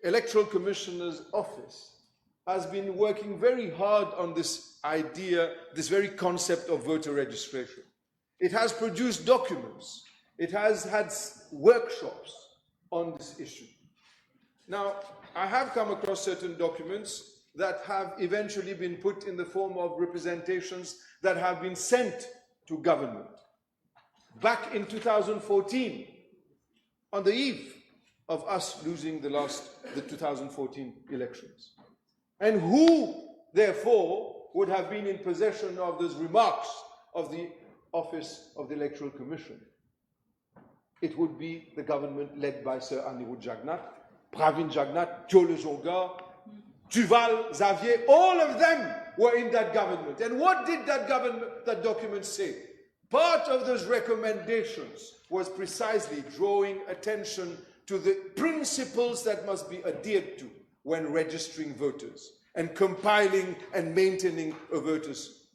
Electoral Commissioner's office has been working very hard on this idea, this very concept of voter registration. It has produced documents. It has had workshops on this issue. Now, I have come across certain documents that have eventually been put in the form of representations that have been sent to government. Back in 2014, on the eve of us losing the 2014 elections. And who, therefore, would have been in possession of those remarks of the Office of the Electoral Commission? It would be the government led by Sir Anirudh Jagnat, Pravin Jagnat, Joe Lejonga, Duval, Xavier, all of them were in that government. And what did that document say? Part of those recommendations was precisely drawing attention to the principles that must be adhered to when registering voters and compiling and maintaining a voter's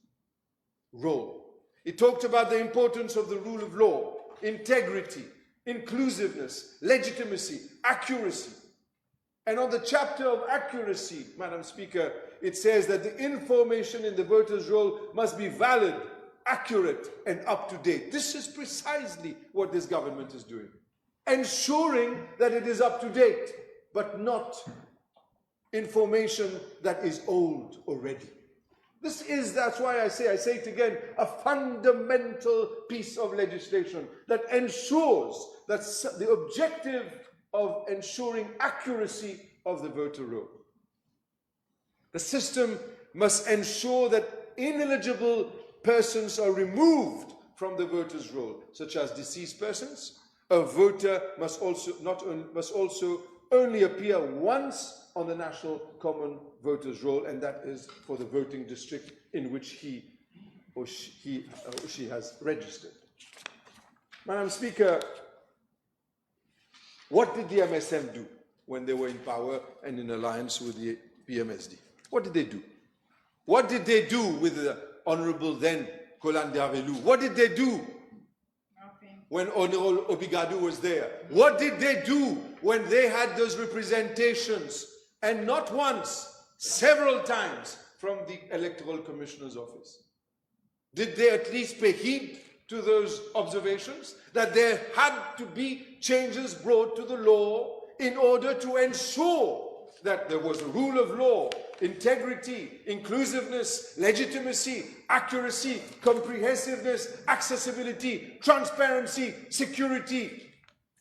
roll. It talked about the importance of the rule of law, integrity, inclusiveness, legitimacy, accuracy. And on the chapter of accuracy, Madam Speaker, it says that the information in the voter's roll must be valid, accurate, and up to date. This is precisely what this government is doing. Ensuring that it is up to date, but not information that is old already. That's why I say it again, a fundamental piece of legislation that ensures that the objective of ensuring accuracy of the voter roll. The system must ensure that ineligible persons are removed from the voter's roll, such as deceased persons. A voter must also only appear once on the national common voters roll, and that is for the voting district in which he or she has registered. Madam Speaker, what did the MSM do when they were in power and in alliance with the PMSD? What did they do? What did they do with the Honorable then Colin Dervelou? What did they do when Honorable Obigadou was there? What did they do when they had those representations, and not once, several times, from the Electoral Commissioner's office? Did they at least pay heed to those observations, that there had to be changes brought to the law in order to ensure that there was a rule of law, integrity, inclusiveness, legitimacy, accuracy, comprehensiveness, accessibility, transparency, security,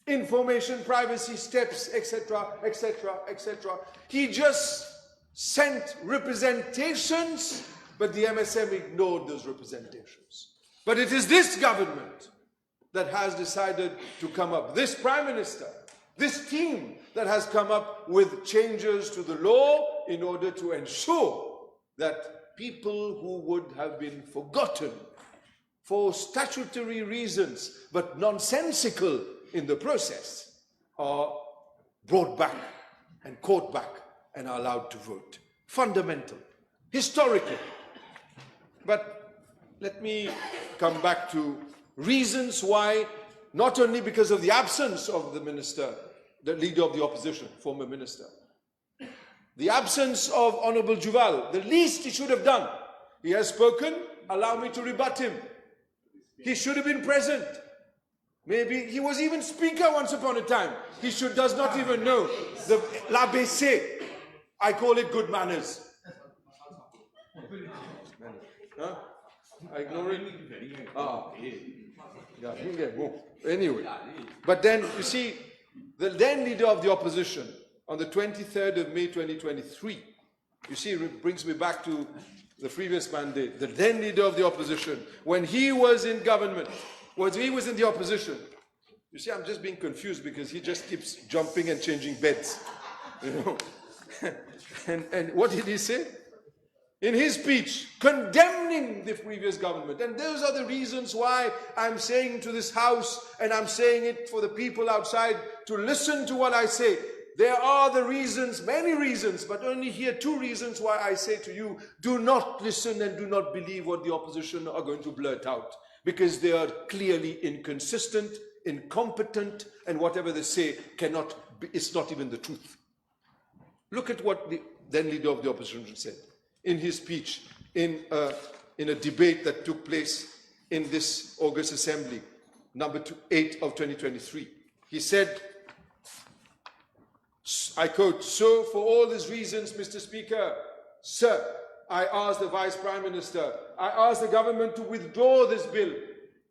information, privacy, steps, etc., etc., etc. He just sent representations, but the MSM ignored those representations. But it is this government that has decided to come up, this Prime Minister, this team that has come up with changes to the law in order to ensure that people who would have been forgotten for statutory reasons, but nonsensical in the process, are brought back and caught back and are allowed to vote. Fundamental, historical. But let me come back to reasons why, not only because of the absence of the minister, the leader of the opposition, former minister, the absence of Honorable Duval, the least he should have done. He has spoken, allow me to rebut him. He should have been present. Maybe he was even speaker once upon a time. He does not even know the l'ABC. I call it good manners. Huh? I ignore it. Anyway, but then you see, the then leader of the opposition on the 23rd of May 2023, you see, it brings me back to the previous mandate. The then leader of the opposition, when he was in government, when he was in the opposition, you see, I'm just being confused because he just keeps jumping and changing beds, you know. and what did he say? In his speech, condemning the previous government. And those are the reasons why I'm saying to this House, and I'm saying it for the people outside to listen to what I say. There are the reasons, many reasons, but only here 2 reasons why I say to you, do not listen and do not believe what the opposition are going to blurt out, because they are clearly inconsistent, incompetent, and whatever they say it's not even the truth. Look at what the then leader of the opposition said in his speech in a debate that took place in this August Assembly, number 8 of 2023. He said, I quote, "So for all these reasons, Mr. Speaker, sir, I ask the Vice Prime Minister, I ask the government to withdraw this bill."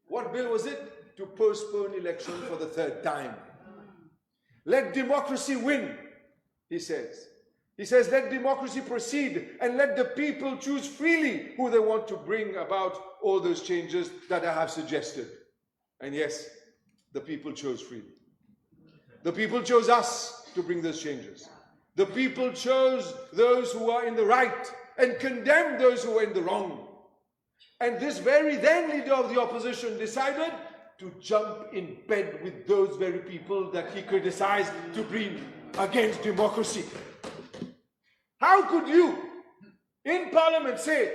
What bill was it? To postpone election for the third time. Let democracy win, he says. He says, let democracy proceed and let the people choose freely who they want to bring about all those changes that I have suggested. And yes, the people chose freely. The people chose us to bring those changes. The people chose those who are in the right and condemned those who were in the wrong. And this very then leader of the opposition decided to jump in bed with those very people that he criticized to bring against democracy. How could you, in Parliament, say,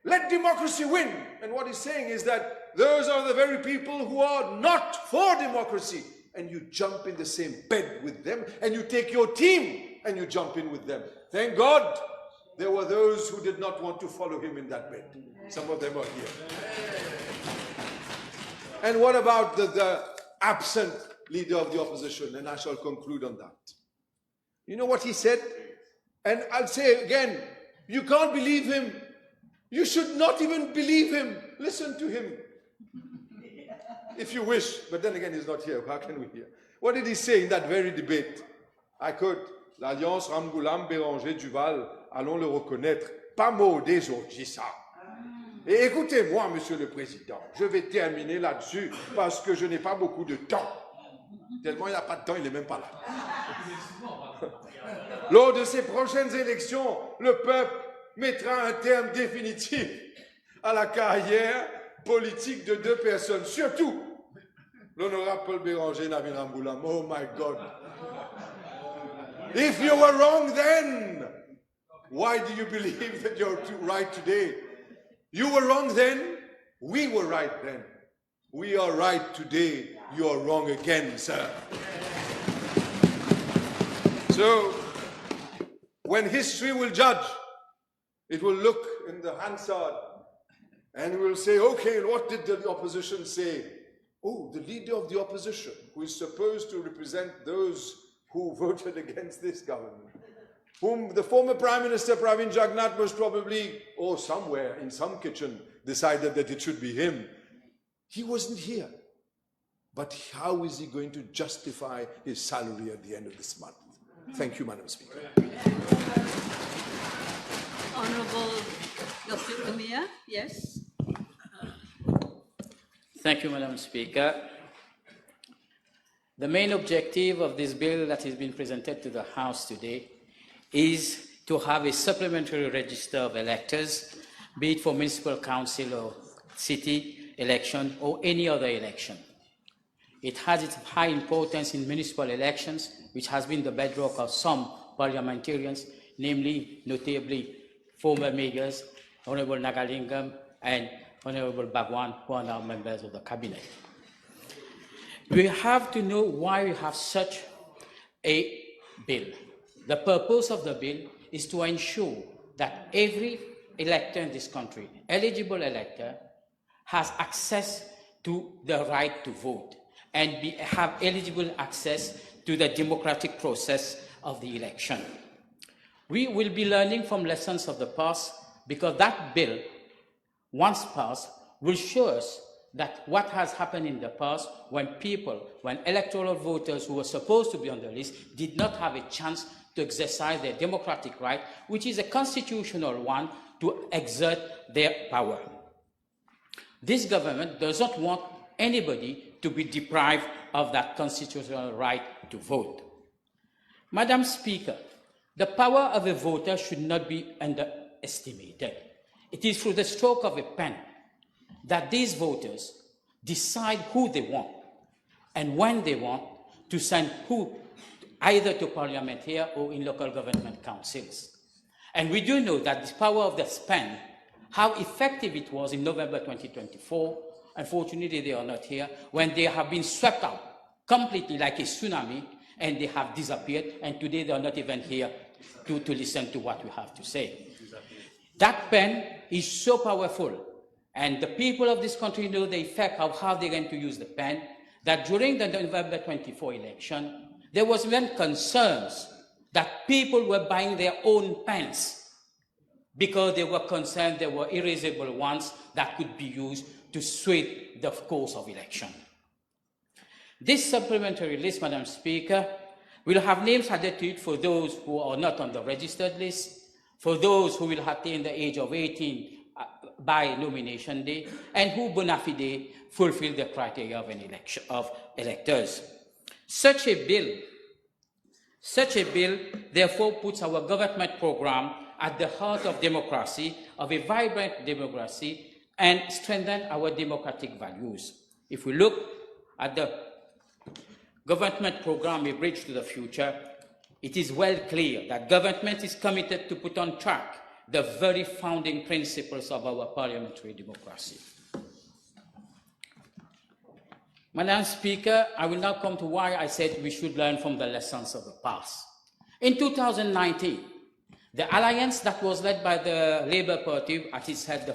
let democracy win? And what he's saying is that those are the very people who are not for democracy. And you jump in the same bed with them, and you take your team and you jump in with them. Thank God there were those who did not want to follow him in that bed. Some of them are here. And what about the absent leader of the opposition? And I shall conclude on that. You know what he said? And I'll say again, you can't believe him. You should not even believe him. Listen to him. If you wish, but then again, he's not here. How can we hear? What did he say in that very debate? I quote, l'Alliance Ramgoulam-Béranger-Duval, allons le reconnaître, pas mot des autres, dis ça. Et écoutez-moi, Monsieur le Président, je vais terminer là-dessus parce que je n'ai pas beaucoup de temps. Tellement il n'a pas de temps, il n'est même pas là. Lors de ces prochaines élections, le peuple mettra un terme définitif à la carrière politique de deux personnes, surtout l'honorable Paul Béranger, Navin Ramgoulam. Oh my God. If you were wrong then, why do you believe that you're right today? You were wrong then, we were right then. We are right today, you are wrong again, sir. So, when history will judge, it will look in the Hansard and will say, okay, what did the opposition say? Oh, the leader of the opposition, who is supposed to represent those who voted against this government, whom the former Prime Minister Pravin Jagnnath most probably, or somewhere in some kitchen, decided that it should be him. He wasn't here. But how is he going to justify his salary at the end of this month? Thank you, Madam Speaker. Honourable Dr. Umia, yes. Thank you, Madam Speaker. The main objective of this bill that has been presented to the House today is to have a supplementary register of electors, be it for municipal council or city election or any other election. It has its high importance in municipal elections, which has been the bedrock of some parliamentarians, namely, notably, former mayors, Honorable Nagalingam and Honorable Bhagwan, who are now members of the cabinet. We have to know why we have such a bill. The purpose of the bill is to ensure that every elector in this country, eligible elector, has access to the right to vote and have eligible access to the democratic process of the election. We will be learning from lessons of the past because that bill, once passed, will show us that what has happened in the past when electoral voters who were supposed to be on the list did not have a chance to exercise their democratic right, which is a constitutional one, to exert their power. This government does not want anybody to be deprived of that constitutional right to vote. Madam Speaker, the power of a voter should not be underestimated. It is through the stroke of a pen that these voters decide who they want and when they want to send who, either to Parliament here or in local government councils. And we do know that the power of the pen, how effective it was in November 2024, unfortunately they are not here, when they have been swept out completely like a tsunami and they have disappeared, and today they are not even here to listen to what we have to say. That pen is so powerful, and the people of this country know the effect of how they're going to use the pen, that during the November 24 election, there was even concerns that people were buying their own pens because they were concerned there were erasable ones that could be used to sway the course of election. This supplementary list, Madam Speaker, will have names added to it for those who are not on the registered list, for those who will attain the age of 18 by nomination day, and who bona fide fulfill the criteria of an election of electors. Such a bill, therefore, puts our government program at the heart of democracy, of a vibrant democracy, and strengthens our democratic values. If we look at the government program, A Bridge to the Future, it is well clear that government is committed to put on track the very founding principles of our parliamentary democracy. Madam Speaker, I will now come to why I said we should learn from the lessons of the past. In 2019, the alliance that was led by the Labour Party, at its head the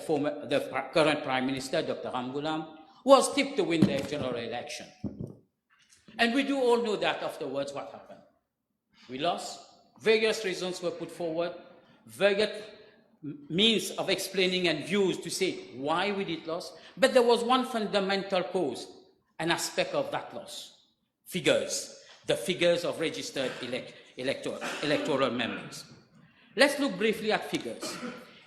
current Prime Minister, Dr. Ramgoolam, was tipped to win the general election. And we do all know that afterwards what happened. We lost. Various reasons were put forward, various means of explaining and views to say why we did lose. But there was one fundamental cause, an aspect of that loss. Figures, the figures of registered electoral members. Let's look briefly at figures.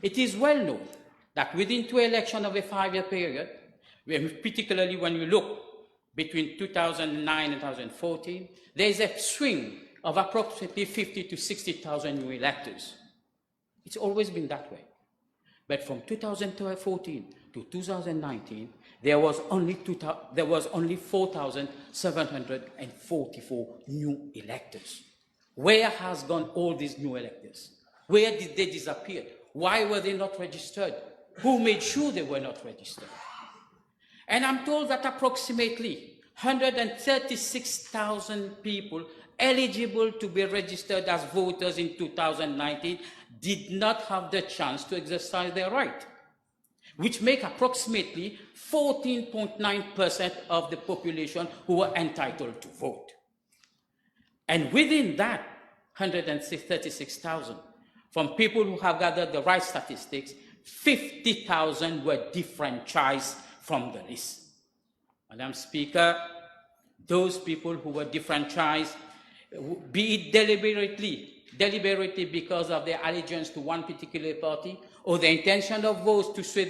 It is well known that within two elections of a 5-year period, particularly when we look between 2009 and 2014, there is a swing of approximately 50 to 60,000 new electors. It's always been that way. But from 2014 to 2019, there was only 4,744 new electors. Where has gone all these new electors? Where did they disappear? Why were they not registered? Who made sure they were not registered? And I'm told that approximately 136,000 people eligible to be registered as voters in 2019 did not have the chance to exercise their right, which make approximately 14.9% of the population who were entitled to vote. And within that 136,000, from people who have gathered the right statistics, 50,000 were disfranchised from the list. Madam Speaker, those people who were disfranchised, be it deliberately because of their allegiance to one particular party, or the intention of votes to sway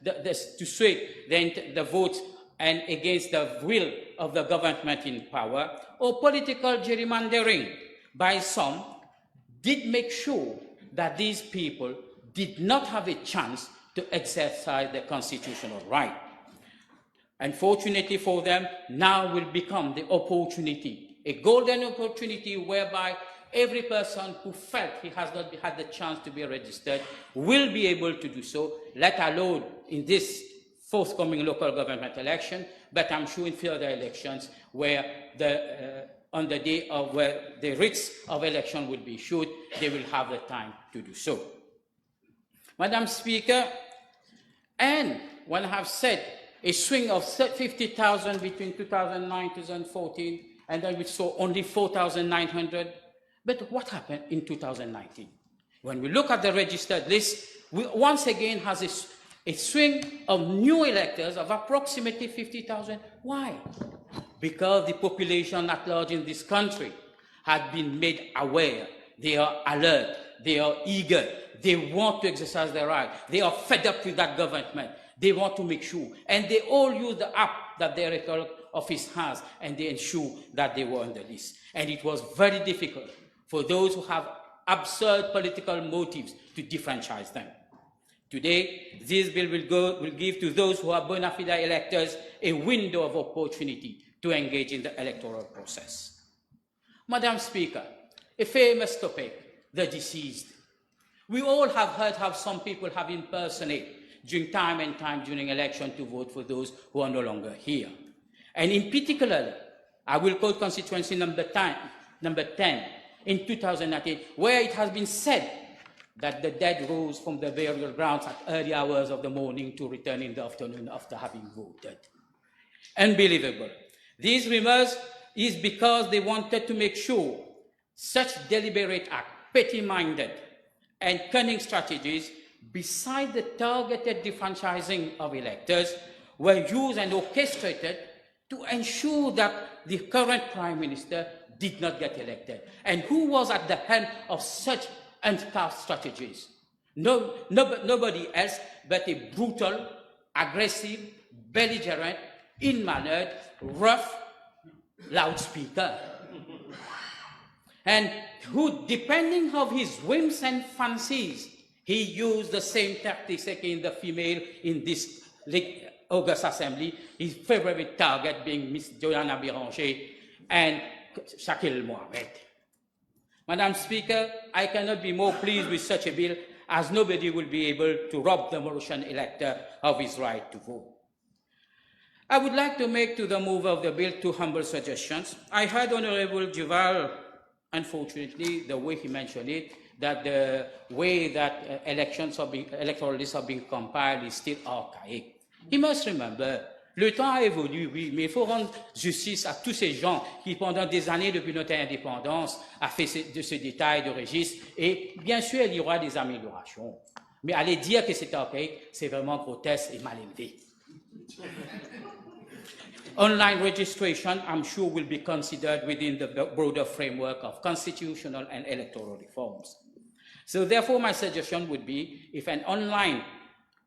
the votes and against the will of the government in power, or political gerrymandering by some, did make sure that these people did not have a chance to exercise their constitutional right. Unfortunately for them, now will become the opportunity, a golden opportunity whereby every person who felt he has not had the chance to be registered will be able to do so, let alone in this forthcoming local government election, but I'm sure in further elections where on the day of where the writs of election will be issued, they will have the time to do so. Madam Speaker, and when I have said a swing of 50,000 between 2009 and 2014, and then we saw only 4,900. But what happened in 2019? When we look at the registered list, we once again has a swing of new electors of approximately 50,000. Why? Because the population at large in this country had been made aware. They are alert. They are eager. They want to exercise their right. They are fed up with that government. They want to make sure. And they all use the app that their electoral office has, and they ensure that they were on the list. And it was very difficult for those who have absurd political motives to defranchise them. Today, this bill will give to those who are bona fide electors a window of opportunity to engage in the electoral process. Madam Speaker, a famous topic, the deceased. We all have heard how some people have impersonated during time and time during election to vote for those who are no longer here. And in particular, I will quote constituency number 10, in 2019, where it has been said that the dead rose from the burial grounds at early hours of the morning to return in the afternoon after having voted. Unbelievable. These rumors is because they wanted to make sure such deliberate act, petty-minded and cunning strategies, beside the targeted defranchising of electors, were used and orchestrated to ensure that the current Prime Minister did not get elected. And who was at the helm of such untouched strategies? Nobody else but a brutal, aggressive, belligerent, ill-mannered, rough loudspeaker. And who, depending on his whims and fancies, he used the same tactics against the female in this August Assembly, his favorite target being Miss Joanna Béranger and Shakil Mohammed. Madam Speaker, I cannot be more pleased with such a bill, as nobody will be able to rob the Mauritian elector of his right to vote. I would like to make to the mover of the bill two humble suggestions. I heard Honorable Duval, unfortunately, the way he mentioned it, that the way that electoral lists are being compiled is still archaic. He must remember, le temps a évolué, oui, mais il faut rendre justice à tous ces gens qui, pendant des années depuis notre indépendance, ont fait de ce détail de registre. Et bien sûr, il y aura des améliorations. Mais aller dire que c'est archaïque, c'est vraiment grotesque et mal élevé. Online registration, I'm sure, will be considered within the broader framework of constitutional and electoral reforms. So therefore, my suggestion would be if an online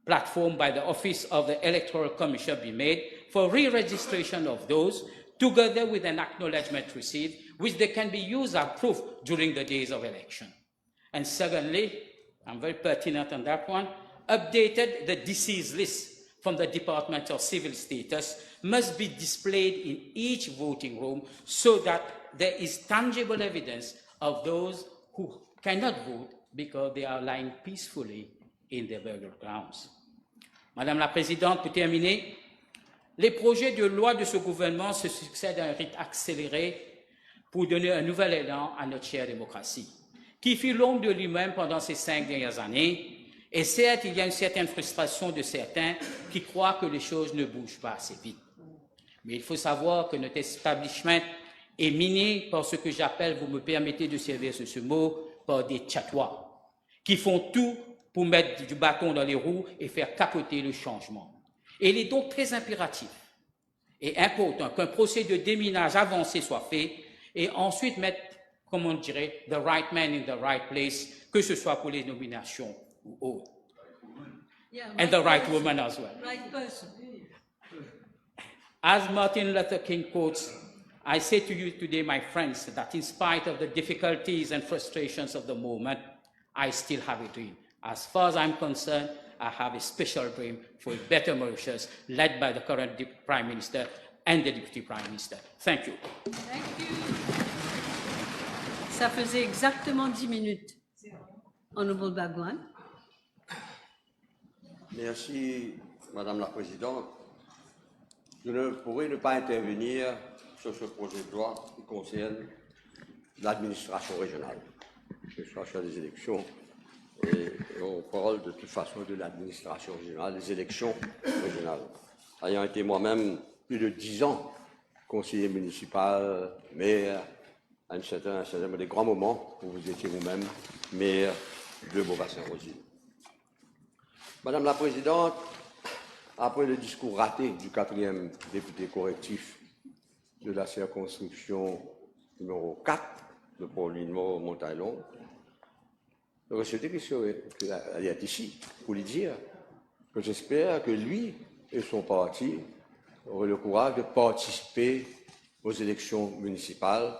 platform by the Office of the Electoral Commission be made for re-registration of those, together with an acknowledgement received, which they can be used as proof during the days of election. And secondly, I'm very pertinent on that one, updated the deceased list from the Department of Civil Status must be displayed in each voting room so that there is tangible evidence of those who cannot vote because they are lying peacefully in their burial grounds. Madame la Présidente, pour terminer, les projets de loi de ce gouvernement se succèdent à un rythme accéléré pour donner un nouvel élan à notre chère démocratie, qui fut l'ombre de lui-même pendant ces 5 dernières années. Et certes, il y a une certaine frustration de certains qui croient que les choses ne bougent pas assez vite. Mais il faut savoir que notre establishment est miné par ce que j'appelle, vous me permettez de servir ce mot, par des tchatois, qui font tout pour mettre du bâton dans les roues et faire capoter le changement. Et il est donc très impératif et important qu'un procès de déminage avancé soit fait et ensuite mettre, comme on dirait, the right man in the right place, que ce soit pour les nominations ou autres. Yeah, And the right woman as well. Right person. As Martin Luther King quotes, I say to you today, my friends, that in spite of the difficulties and frustrations of the moment, I still have a dream. As far as I'm concerned, I have a special dream for a better Mauritius, led by the current Prime Minister and the Deputy Prime Minister. Thank you. Thank you. Ça faisait exactement 10 minutes. Honorable Bagwan. Merci, Madame la Présidente. Je ne pourrai ne pas intervenir sur ce projet de loi qui concerne l'administration régionale, que ce soit sur les élections, et on parle de toute façon de l'administration régionale, des élections régionales. Ayant été moi-même plus de 10 ans conseiller municipal, maire, à un certain des grands moments où vous étiez vous-même maire de Beaubassin-Rosier. Madame la Présidente, après le discours raté du 4e député correctif de la circonscription numéro 4 de Pauline Montaillon, j'aurais souhaité qu'elle est ici pour lui dire que j'espère que lui et son parti auraient le courage de participer aux élections municipales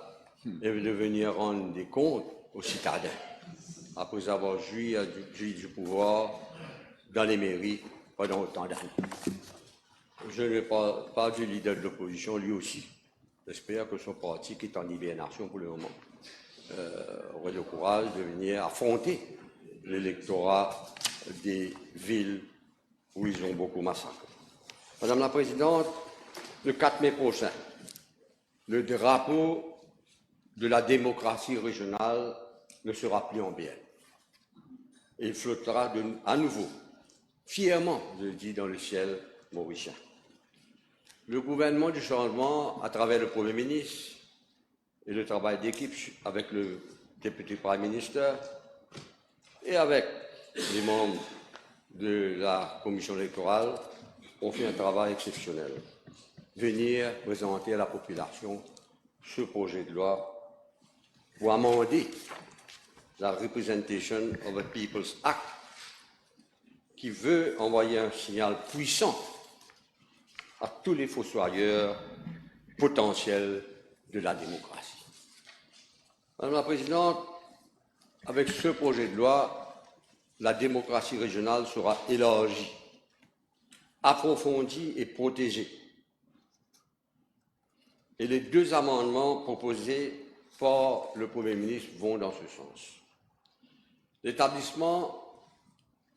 et de venir rendre des comptes aux citadins après avoir joui du pouvoir dans les mairies pendant autant d'années. Je ne parle pas du leader de l'opposition, lui aussi. J'espère que son parti, qui est en hibernation pour le moment, aurait le courage de venir affronter l'électorat des villes où ils ont beaucoup massacré. Madame la Présidente, le 4 mai prochain, le drapeau de la démocratie régionale ne sera plus en bielle. Et il flottera à nouveau, fièrement, je le dis, dans le ciel mauricien. Le gouvernement du changement, à travers le Premier ministre et le travail d'équipe avec le député Prime Minister et avec les membres de la commission électorale, ont fait un travail exceptionnel. Venir présenter à la population ce projet de loi pour amender la Representation of the People's Act, qui veut envoyer un signal puissant à tous les fossoyeurs potentiels de la démocratie. Madame la Présidente, avec ce projet de loi, la démocratie régionale sera élargie, approfondie et protégée. Et les deux amendements proposés par le Premier ministre vont dans ce sens. L'établissement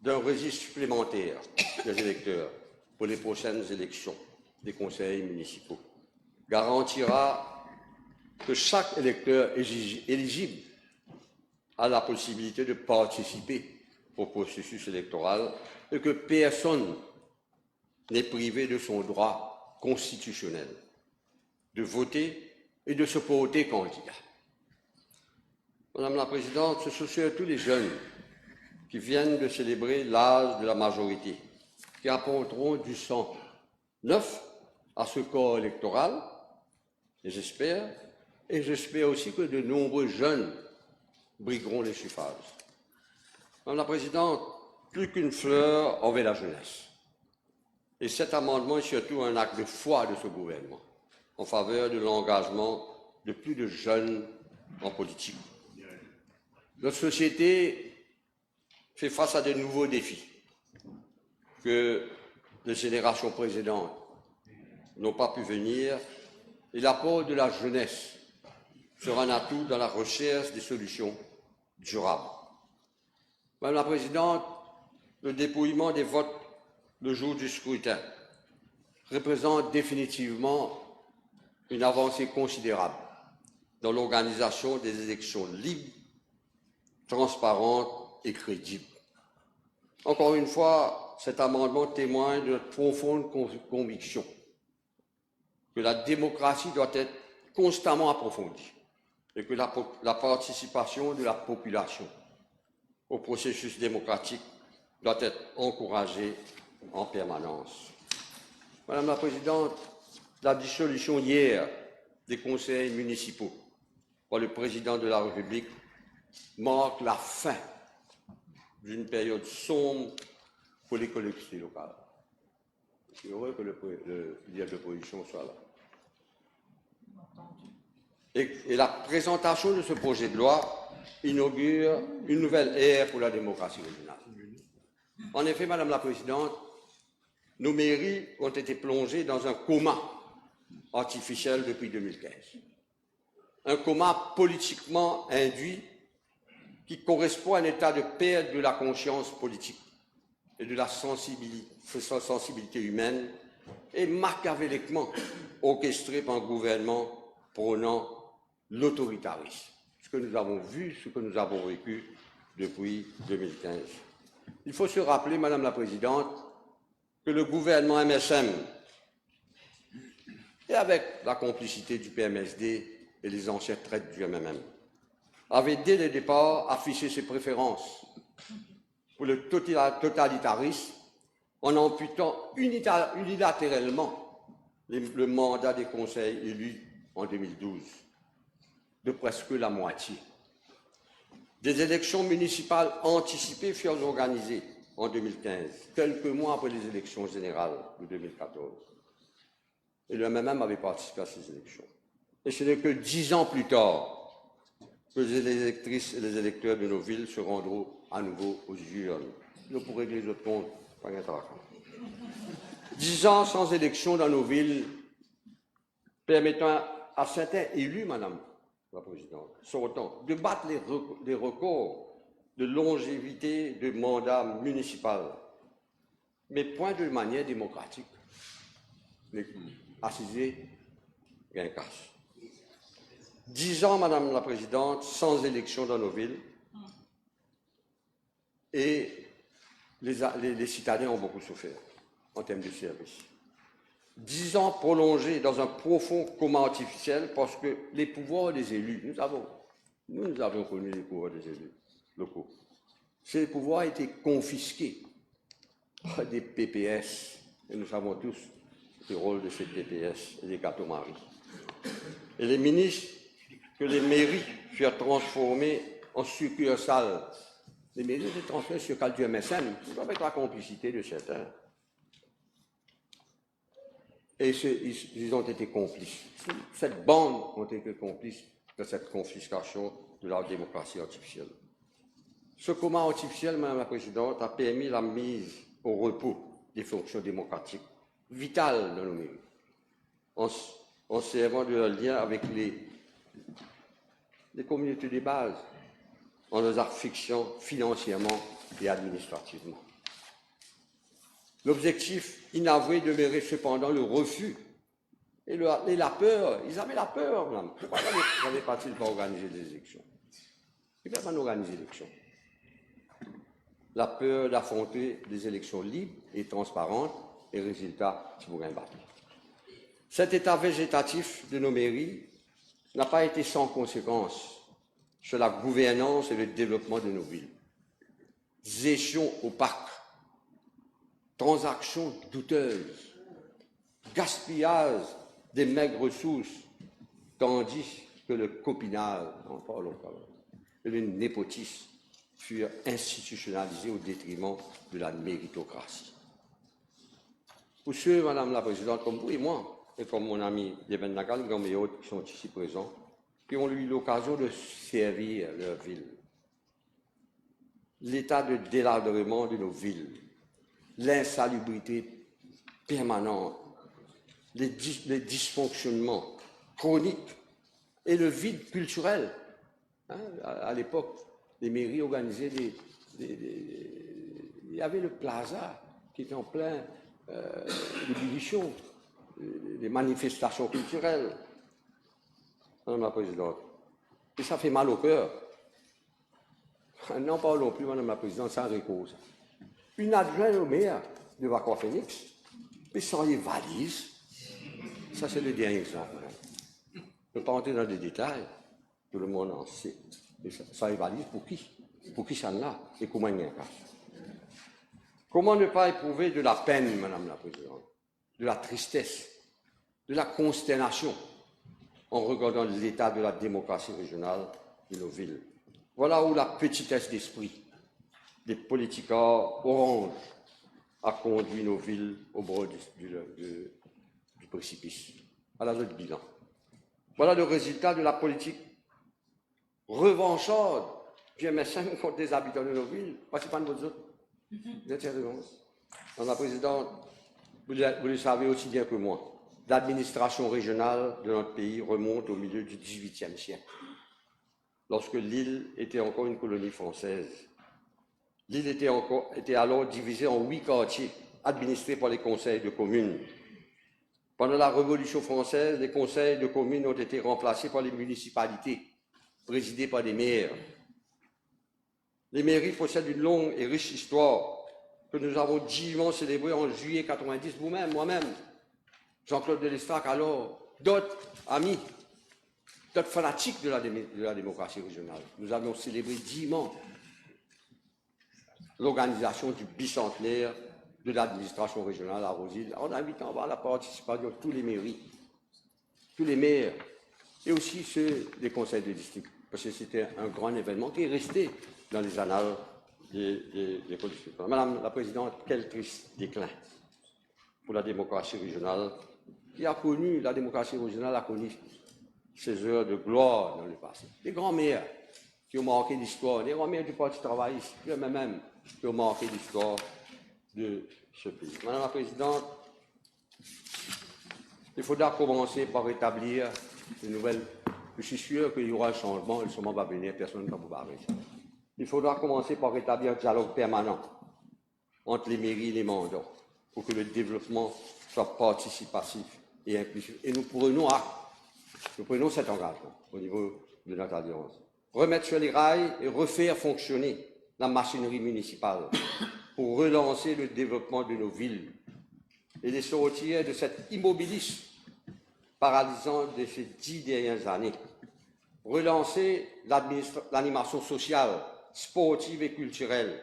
d'un registre supplémentaire des électeurs pour les prochaines élections des conseils municipaux garantira que chaque électeur éligible a la possibilité de participer au processus électoral et que personne n'est privé de son droit constitutionnel de voter et de se porter candidat. Madame la Présidente, ce sont surtout les jeunes qui viennent de célébrer l'âge de la majorité, qui apporteront du sang neuf à ce corps électoral, et j'espère aussi que de nombreux jeunes brigueront les suffrages. Madame la Présidente, plus qu'une fleur envers la jeunesse. Et cet amendement est surtout un acte de foi de ce gouvernement en faveur de l'engagement de plus de jeunes en politique. Notre société fait face à de nouveaux défis que les générations précédentes n'ont pas pu venir, et l'apport de la jeunesse sera un atout dans la recherche des solutions durables. Madame la Présidente, le dépouillement des votes le jour du scrutin représente définitivement une avancée considérable dans l'organisation des élections libres, transparentes et crédibles. Encore une fois, cet amendement témoigne de notre profonde conviction que la démocratie doit être constamment approfondie et que la participation de la population au processus démocratique doit être encouragée en permanence. Madame la Présidente, la dissolution hier des conseils municipaux par le président de la République marque la fin d'une période sombre pour les collectivités locales. Je suis heureux que le leader de l'opposition soit là. Et la présentation de ce projet de loi inaugure une nouvelle ère pour la démocratie régionale. En effet, Madame la Présidente, nos mairies ont été plongées dans un coma artificiel depuis 2015. Un coma politiquement induit qui correspond à un état de perte de la conscience politique et de la sensibilité humaine et machiavéliquement orchestré par un gouvernement prônant l'autoritarisme. Ce que nous avons vu, ce que nous avons vécu depuis 2015. Il faut se rappeler, Madame la Présidente, que le gouvernement MSM, et avec la complicité du PMSD et les anciens traîtres du MMM, avait dès le départ affiché ses préférences pour le totalitarisme en amputant unilatéralement le mandat des conseils élus en 2012 de presque la moitié. Des élections municipales anticipées furent organisées en 2015, quelques mois après les élections générales de 2014. Et le MMM avait participé à ces élections. Et ce n'est que 10 ans plus tard que les électrices et les électeurs de nos villes se rendront à nouveau aux urnes. Nous pourrons régler les autres comptes, pas d'intérêt. 10 ans sans élection dans nos villes, permettant à certains élus, Madame la Présidente, sortant, de battre les records de longévité de mandat municipal, mais point de manière démocratique, mais assisé gain cash. 10 ans, Madame la Présidente, sans élection dans nos villes. Et les citadins ont beaucoup souffert en termes de services. 10 ans prolongés dans un profond coma artificiel parce que les pouvoirs des élus, nous avons connu les pouvoirs des élus locaux. Ces pouvoirs étaient confisqués par des PPS, et nous savons tous le rôle de ces PPS et des gâteaux-maris. Et les ministres que les mairies furent transformées en succursales. Les mairies étaient transformées en succursales du MSN, avec la complicité de certains. Et ils ont été complices. Cette bande ont été complices de cette confiscation de la démocratie artificielle. Ce coma artificiel, Madame la Présidente, a permis la mise au repos des fonctions démocratiques vitales dans nos mairies, en servant de lien avec les communautés de base, en les asfixiant financièrement et administrativement. L'objectif inavoué demeurait cependant le refus et la peur. Ils avaient la peur, madame. Pourquoi n'avaient pas-ils pas organisé des élections? Ils ne pouvaient pas organiser des élections. La peur d'affronter des élections libres et transparentes et résultat, c'est pour un battre. Cet état végétatif de nos mairies n'a pas été sans conséquences sur la gouvernance et le développement de nos villes. Gestion opaque, transactions douteuses, gaspillage des maigres ressources, tandis que le copinage, et le népotisme furent institutionnalisés au détriment de la méritocratie. Pour ceux, Madame la Présidente, comme vous et moi, et comme mon ami Débats, comme les autres qui sont ici présents, qui ont eu l'occasion de servir leur ville, l'état de délabrement de nos villes, l'insalubrité permanente, les dysfonctionnements chroniques et le vide culturel. À l'époque, les mairies organisaient il y avait le plaza qui était en plein d'ébullition, des manifestations culturelles. Madame la Présidente, et ça fait mal au cœur. N'en parlons plus, Madame la Présidente, sans récuse. Une adjointe au maire de Vacois-Phoenix, mais sans les valises, ça c'est le dernier exemple. Je ne peux pas entrer dans les détails, tout le monde en sait. Mais sans les valises, pour qui? Pour qui ça en a? Et comment il y a un cas? Comment ne pas éprouver de la peine, Madame la Présidente, de la tristesse, de la consternation en regardant l'état de la démocratie régionale de nos villes? Voilà où la petitesse d'esprit des politiciens orange a conduit nos villes au bord du précipice. Voilà notre bilan. Voilà le résultat de la politique revancharde du MSN contre les habitants de nos villes. Pas pas de votre autres. Madame la Présidente, vous le savez aussi bien que moi, l'administration régionale de notre pays remonte au milieu du XVIIIe siècle, lorsque l'île était encore une colonie française. L'île était alors divisée en 8 quartiers, administrés par les conseils de communes. Pendant la Révolution française, les conseils de communes ont été remplacés par les municipalités, présidées par des maires. Les mairies possèdent une longue et riche histoire que nous avons dignement célébrée en juillet 90, vous-même, moi-même, Jean-Claude Delestrac, alors, d'autres amis, d'autres fanatiques de la démocratie régionale. Nous avons célébré dignement l'organisation du bicentenaire de l'administration régionale à Rosil, en invitant à la participation de tous les mairies, tous les maires, et aussi ceux des conseils de district, parce que c'était un grand événement qui est resté dans les annales des politiques. Madame la Présidente, quel triste déclin pour la démocratie régionale, la démocratie régionale a connu ses heures de gloire dans le passé. Les grands maires qui ont marqué l'histoire, les grands maires du Parti travailliste, eux-mêmes, qui ont marqué l'histoire de ce pays. Madame la Présidente, il faudra commencer par rétablir de nouvelles. Je suis sûr qu'il y aura un changement, le changement va venir, personne ne va vous arrêter. Il faudra commencer par rétablir un dialogue permanent entre les mairies et les mandats pour que le développement soit participatif et inclusif. Et nous prenons acte Nous prenons cet engagement au niveau de notre alliance. Remettre sur les rails et refaire fonctionner la machinerie municipale pour relancer le développement de nos villes et les sortir de cet immobilisme paralysant de ces 10 dernières années. Relancer l'animation sociale, sportive et culturelle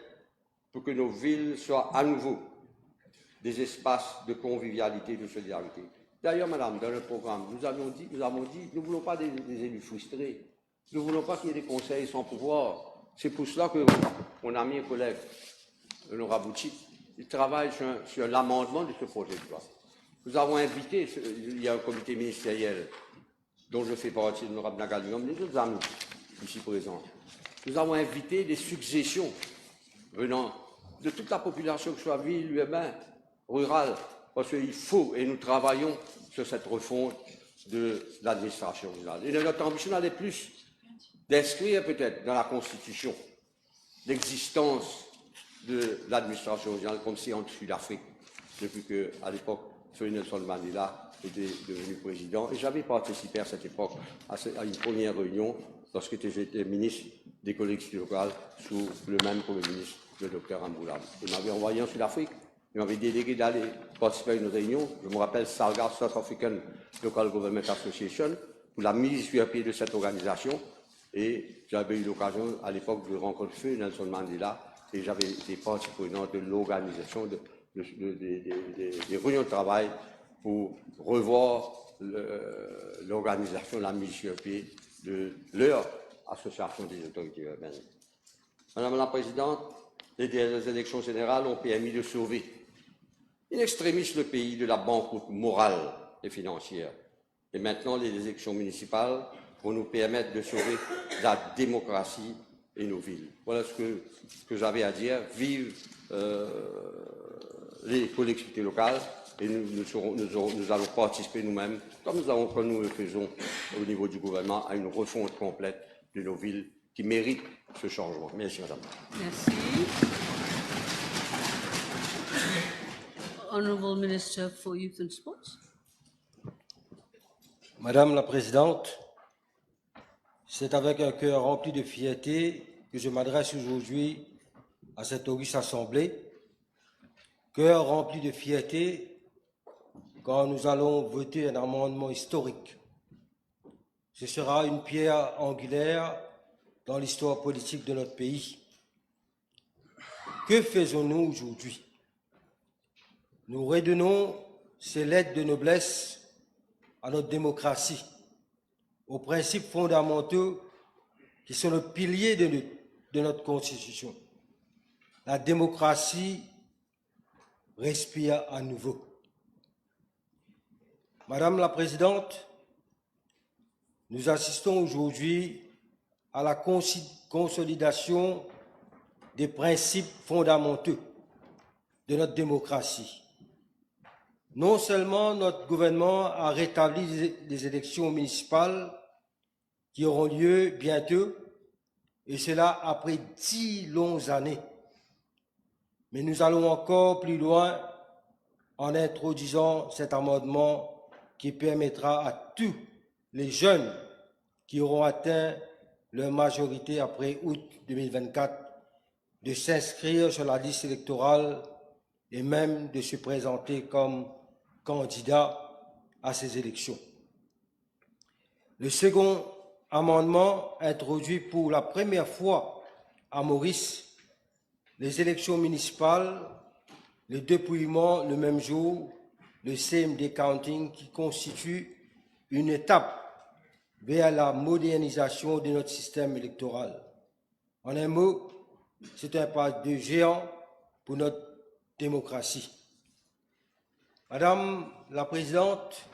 pour que nos villes soient à nouveau des espaces de convivialité et de solidarité. D'ailleurs, madame, dans le programme, nous avons dit, nous ne voulons pas des élus frustrés. Nous ne voulons pas qu'il y ait des conseils sans pouvoir. C'est pour cela que mon ami et collègue, l'honorable Bouchi, il travaille sur l'amendement de ce projet de loi. Nous avons invité, il y a un comité ministériel dont je fais partie, l'honorable Nagalium, les autres amis ici présents. Nous avons invité des successions venant de toute la population, que ce soit ville, urbain, rural, parce qu'il faut, et nous travaillons sur cette refonte de l'administration rurale. Et notre ambition n'allait plus d'inscrire peut-être dans la Constitution l'existence de l'administration rurale comme c'est en Sud-Afrique, depuis qu'à l'époque, Feu Nelson Mandela était devenu président. Et j'avais participé à cette époque à une première réunion lorsque j'étais ministre des collectivités locales sous le même Premier ministre, le docteur Amboulab. Il m'avait envoyé en Sud-Afrique, il m'avait délégué d'aller participer à une réunion, je me rappelle SALGA, South African Local Government Association, pour la mise sur pied de cette organisation. Et j'avais eu l'occasion à l'époque de rencontrer Nelson Mandela et j'avais été partie prenante de l'organisation des réunions de travail pour revoir l'organisation, la mise sur pied de leur association des autorités urbaines. Madame la Présidente, les dernières élections générales ont permis de sauver in extremis le pays de la banqueroute morale et financière. Et maintenant, les élections municipales vont nous permettre de sauver la démocratie et nos villes. Voilà ce que j'avais à dire. Vive les collectivités locales et nous allons participer nous-mêmes, comme nous le faisons au niveau du gouvernement, à une refonte complète de nos villes qui méritent ce changement. Merci, madame. Merci. Honorable Minister for Youth and Sports. Madame la Présidente, c'est avec un cœur rempli de fierté que je m'adresse aujourd'hui à cette auguste assemblée. Cœur rempli de fierté quand nous allons voter un amendement historique. Ce sera une pierre angulaire dans l'histoire politique de notre pays. Que faisons-nous aujourd'hui? Nous redonnons ces lettres de noblesse à notre démocratie, aux principes fondamentaux qui sont le pilier de notre Constitution. La démocratie respire à nouveau. Madame la Présidente, nous assistons aujourd'hui à la consolidation des principes fondamentaux de notre démocratie. Non seulement notre gouvernement a rétabli les élections municipales qui auront lieu bientôt, et cela après 10 longues années, mais nous allons encore plus loin en introduisant cet amendement qui permettra à tous les jeunes qui auront atteint leur majorité après août 2024 de s'inscrire sur la liste électorale et même de se présenter comme candidat à ces élections. Le second amendement introduit pour la première fois à Maurice les élections municipales, le dépouillement le même jour, le CMD counting qui constitue une étape vers la modernisation de notre système électoral. En un mot, c'est un pas de géant pour notre démocratie. Madame la Présidente,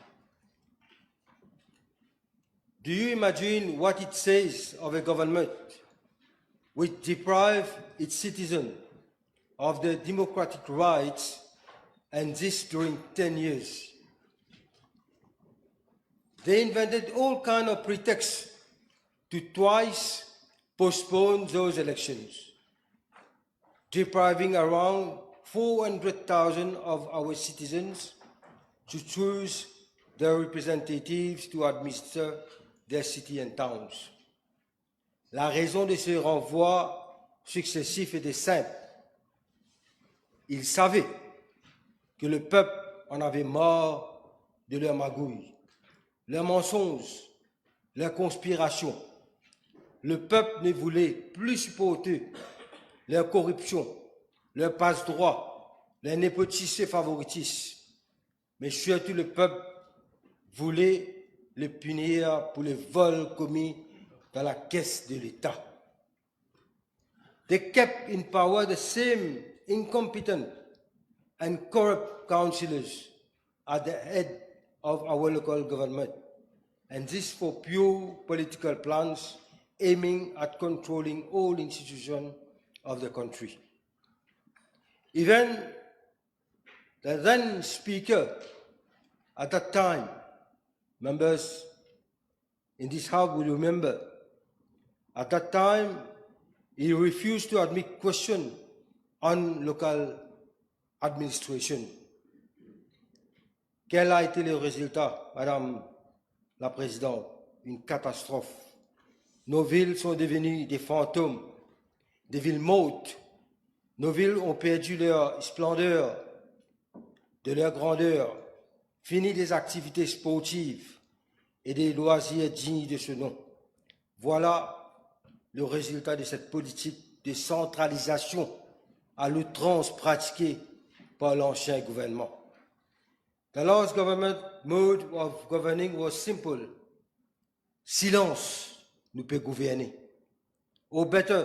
do you imagine what it says of a government which deprives its citizens of their democratic rights, and this during 10 years? They invented all kinds of pretexts to twice postpone those elections, depriving around 400,000 of our citizens to choose their representatives to administer their city and towns. La raison de ce renvoi successif était simple. Ils savaient que le peuple en avait marre de leurs magouilles, leurs mensonges, leurs conspirations. Le peuple ne voulait plus supporter leur corruption, leur passe-droit, leur népotisme et favoritisme. Mais surtout le peuple voulait le punir pour les vols commis dans la caisse de l'État. They kept in power the same incompetent and corrupt councillors at the head of our local government, and this for pure political plans aiming at controlling all institutions of the country. Even the then Speaker at that time, members in this House will remember, at that time he refused to admit question on local administration. Quel a été le résultat, Madame la Présidente? Une catastrophe. Nos villes sont devenues des fantômes, des villes mortes. Nos villes ont perdu leur splendeur, de leur grandeur, fini des activités sportives et des loisirs dignes de ce nom. Voilà le résultat de cette politique de centralisation à l'outrance pratiquée par l'ancien gouvernement. The last government mode of governing was simple. Silence nous peut gouverner. Or better,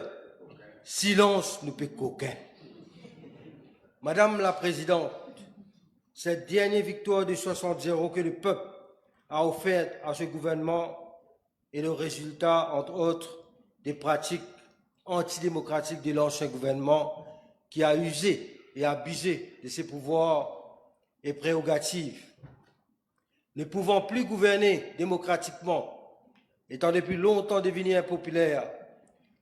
silence nous peut coquin. Madame la Présidente, cette dernière victoire de 60-0 que le peuple a offerte à ce gouvernement est le résultat, entre autres, des pratiques antidémocratiques de l'ancien gouvernement qui a usé et abusé de ses pouvoirs et prérogatives. Ne pouvant plus gouverner démocratiquement, étant depuis longtemps devenu impopulaire,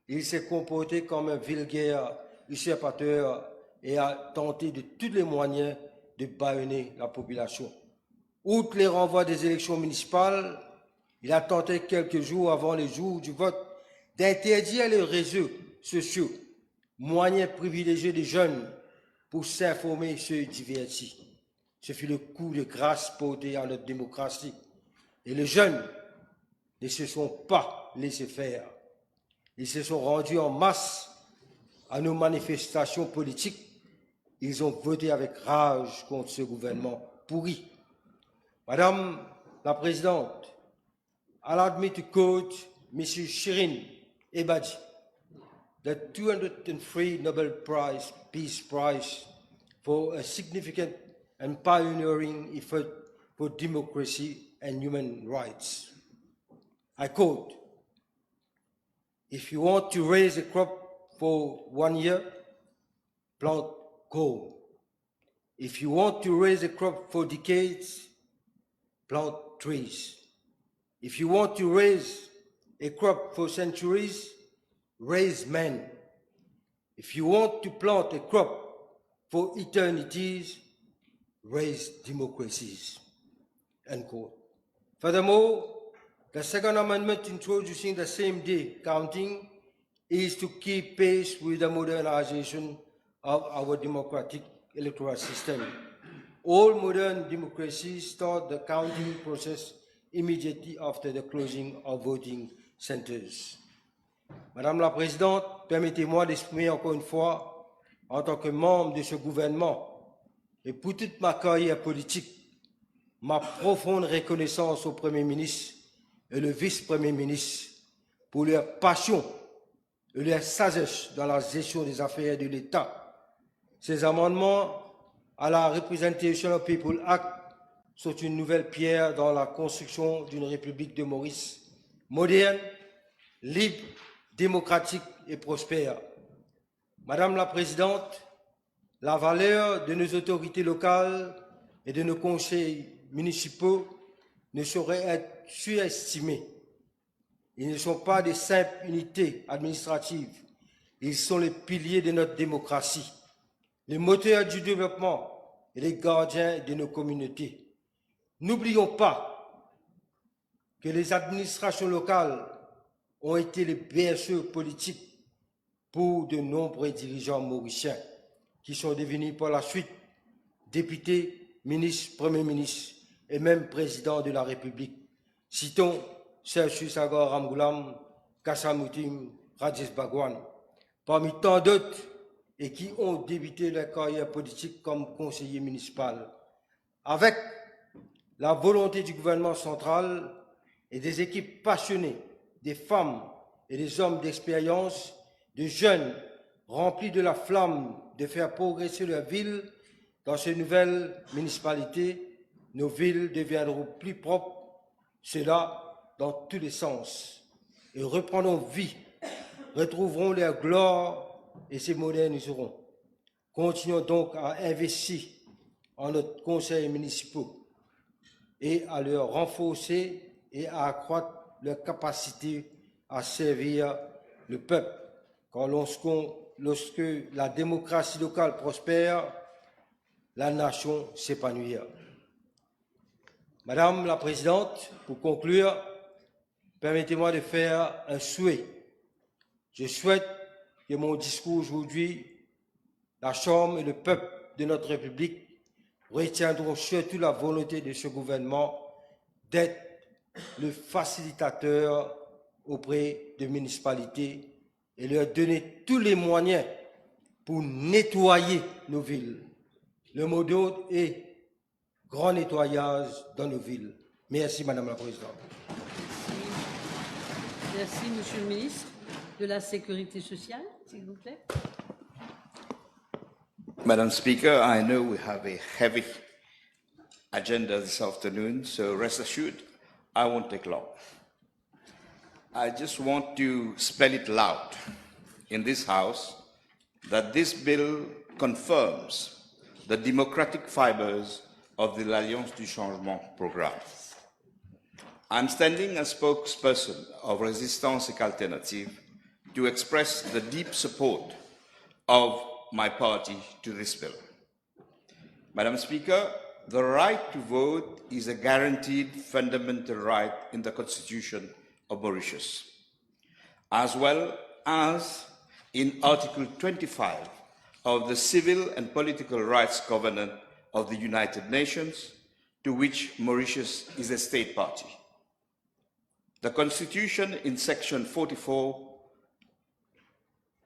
il s'est comporté comme un vulgaire usurpateur et a tenté de tous les moyens de bâillonner la population. Outre les renvois des élections municipales, il a tenté quelques jours avant le jour du vote d'interdire les réseaux sociaux, moyens privilégiés des jeunes pour s'informer et se divertir. Ce fut le coup de grâce porté à notre démocratie. Et les jeunes ne se sont pas laissés faire. Ils se sont rendus en masse à nos manifestations politiques. Ils ont voté avec rage contre ce gouvernement pourri. Madame la Présidente, allow me to quote Mrs. Shirin Ebadi, the 203 Nobel Peace Prize for a significant and pioneering effort for democracy and human rights. I quote, "If you want to raise a crop for 1 year, plant corn. If you want to raise a crop for decades, plant trees. If you want to raise a crop for centuries, raise men. If you want to plant a crop for eternities, raise democracies." End quote. Furthermore, the Second Amendment introducing the same-day counting is to keep pace with the modernization of our democratic electoral system. All modern democracies start the counting process immediately after the closing of voting centers. Madame la Présidente, permettez-moi d'exprimer encore une fois, en tant que membre de ce gouvernement, et pour toute ma carrière politique, ma profonde reconnaissance au Premier ministre et le vice-premier ministre pour leur passion et leur sagesse dans la gestion des affaires de l'État. Ces amendements à la Representation of People Act sont une nouvelle pierre dans la construction d'une République de Maurice moderne, libre, démocratique et prospère. Madame la Présidente, la valeur de nos autorités locales et de nos conseils municipaux ne saurait être surestimée. Ils ne sont pas des simples unités administratives. Ils sont les piliers de notre démocratie, les moteurs du développement et les gardiens de nos communautés. N'oublions pas que les administrations locales ont été les berceaux politiques pour de nombreux dirigeants mauriciens qui sont devenus par la suite députés, ministres, premiers ministres et même présidents de la République. Citons Serge Sagar Ramgoulam, Kassamoutim, Rajesh Bhagwan, parmi tant d'autres et qui ont débuté leur carrière politique comme conseiller municipal. Avec la volonté du gouvernement central et des équipes passionnées, des femmes et des hommes d'expérience, de jeunes remplis de la flamme de faire progresser leur ville dans ces nouvelles municipalités, nos villes deviendront plus propres, cela dans tous les sens, et reprendront vie, retrouveront leur gloire et se moderniseront. Continuons donc à investir en nos conseils municipaux et à leur renforcer et à accroître leur capacité à servir le peuple. Car lorsque la démocratie locale prospère, la nation s'épanouira. Madame la Présidente, pour conclure, permettez-moi de faire un souhait. Je souhaite que mon discours aujourd'hui, la Chambre et le peuple de notre République retiendront surtout la volonté de ce gouvernement d'être le facilitateur auprès des municipalités et leur donner tous les moyens pour nettoyer nos villes. Le mot d'ordre est grand nettoyage dans nos villes. Merci, Madame la Présidente. Merci, Monsieur le ministre de la Sécurité sociale, s'il vous plaît. Madam Speaker, I know we have a heavy agenda this afternoon, so rest assured, I won't take long. I just want to spell it loud in this House that this bill confirms the democratic fibers of the l'Alliance du Changement programme. I'm standing as spokesperson of Résistance et Alternative to express the deep support of my party to this bill. Madam Speaker, the right to vote is a guaranteed fundamental right in the Constitution of Mauritius, as well as in Article 25 of the Civil and Political Rights Covenant of the United Nations, to which Mauritius is a state party. The Constitution in Section 44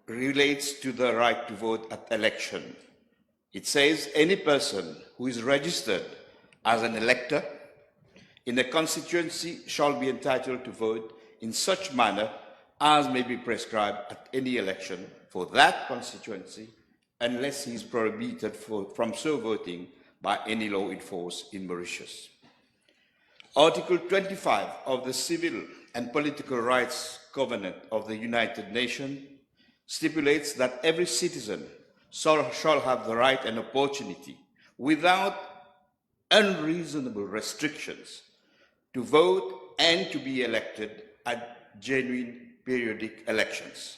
relates to the right to vote at election. It says any person who is registered as an elector in a constituency shall be entitled to vote in such manner as may be prescribed at any election for that constituency, unless he is prohibited from so voting by any law in force in Mauritius. Article 25 of the Civil and Political Rights Covenant of the United Nations stipulates that every citizen shall have the right and opportunity, without unreasonable restrictions, to vote and to be elected at genuine periodic elections.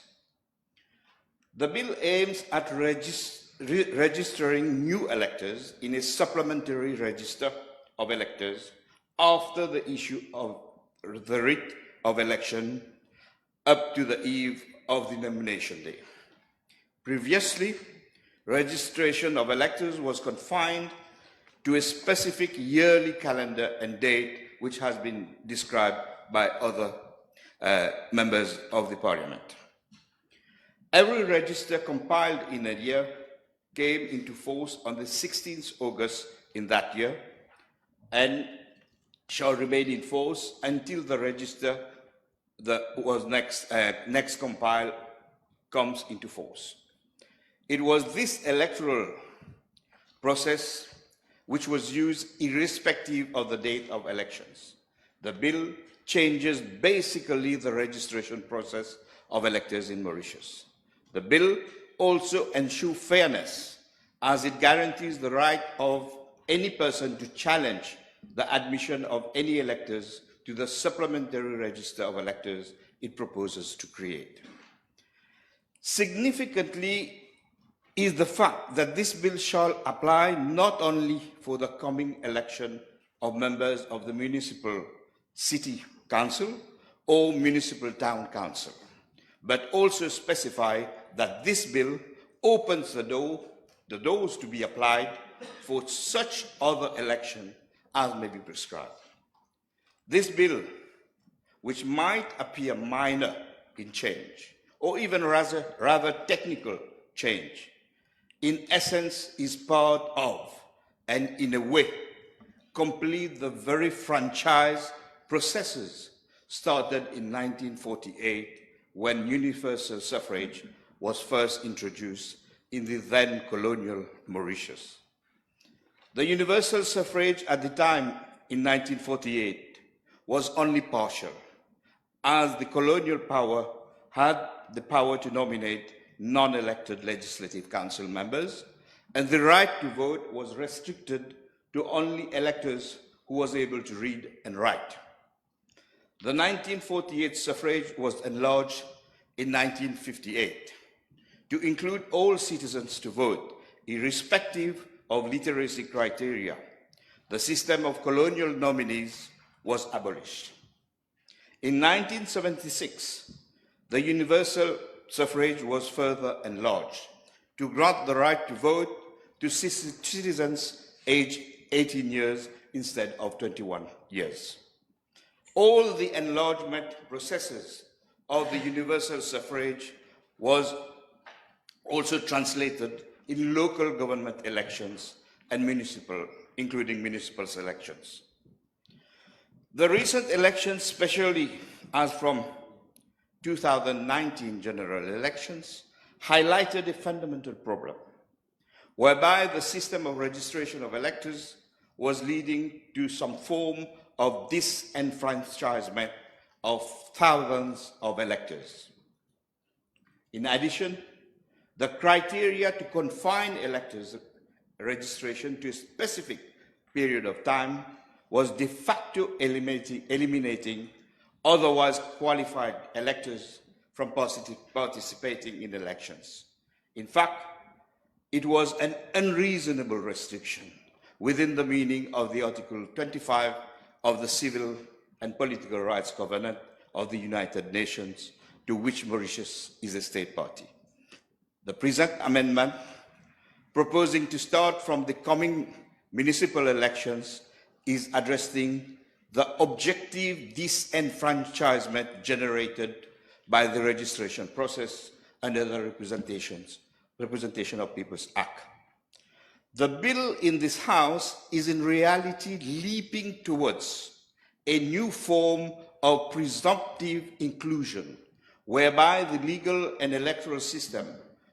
The bill aims at registering new electors in a supplementary register of electors after the issue of the writ of election up to the eve of the nomination day. Previously, registration of electors was confined to a specific yearly calendar and date, which has been described by other members of the Parliament. Every register compiled in a year came into force on the 16th August in that year and shall remain in force until the register that was next compiled comes into force. It was this electoral process which was used irrespective of the date of elections. The bill changes basically the registration process of electors in Mauritius. The bill also ensures fairness, as it guarantees the right of any person to challenge the admission of any electors to the supplementary register of electors it proposes to create. Significantly is the fact that this bill shall apply not only for the coming election of members of the municipal city council or municipal town council, but also specify that this bill opens the doors to be applied for such other election as may be prescribed. This bill, which might appear minor in change, or even rather technical change, in essence is part of, and in a way, complete the very franchise processes started in 1948 when universal suffrage was first introduced in the then colonial Mauritius. The universal suffrage at the time in 1948 was only partial, as the colonial power had the power to nominate non-elected legislative council members, and the right to vote was restricted to only electors who was able to read and write. The 1948 suffrage was enlarged in 1958 to include all citizens to vote, irrespective of literacy criteria. The system of colonial nominees was abolished. In 1976, the universal suffrage was further enlarged to grant the right to vote to citizens aged 18 years instead of 21 years. All the enlargement processes of the universal suffrage was also translated in local government elections and including municipal elections. The recent elections, especially as from 2019 general elections, highlighted a fundamental problem, whereby the system of registration of electors was leading to some form of disenfranchisement of thousands of electors. In addition, the criteria to confine electors' registration to a specific period of time was de facto eliminating otherwise qualified electors from participating in elections. In fact, it was an unreasonable restriction within the meaning of the Article 25 of the Civil and Political Rights Covenant of the United Nations, to which Mauritius is a state party. The present amendment, proposing to start from the coming municipal elections, is addressing the objective disenfranchisement generated by the registration process under the Representation of People's Act. The bill in this House is in reality leaping towards a new form of presumptive inclusion, whereby the legal and electoral system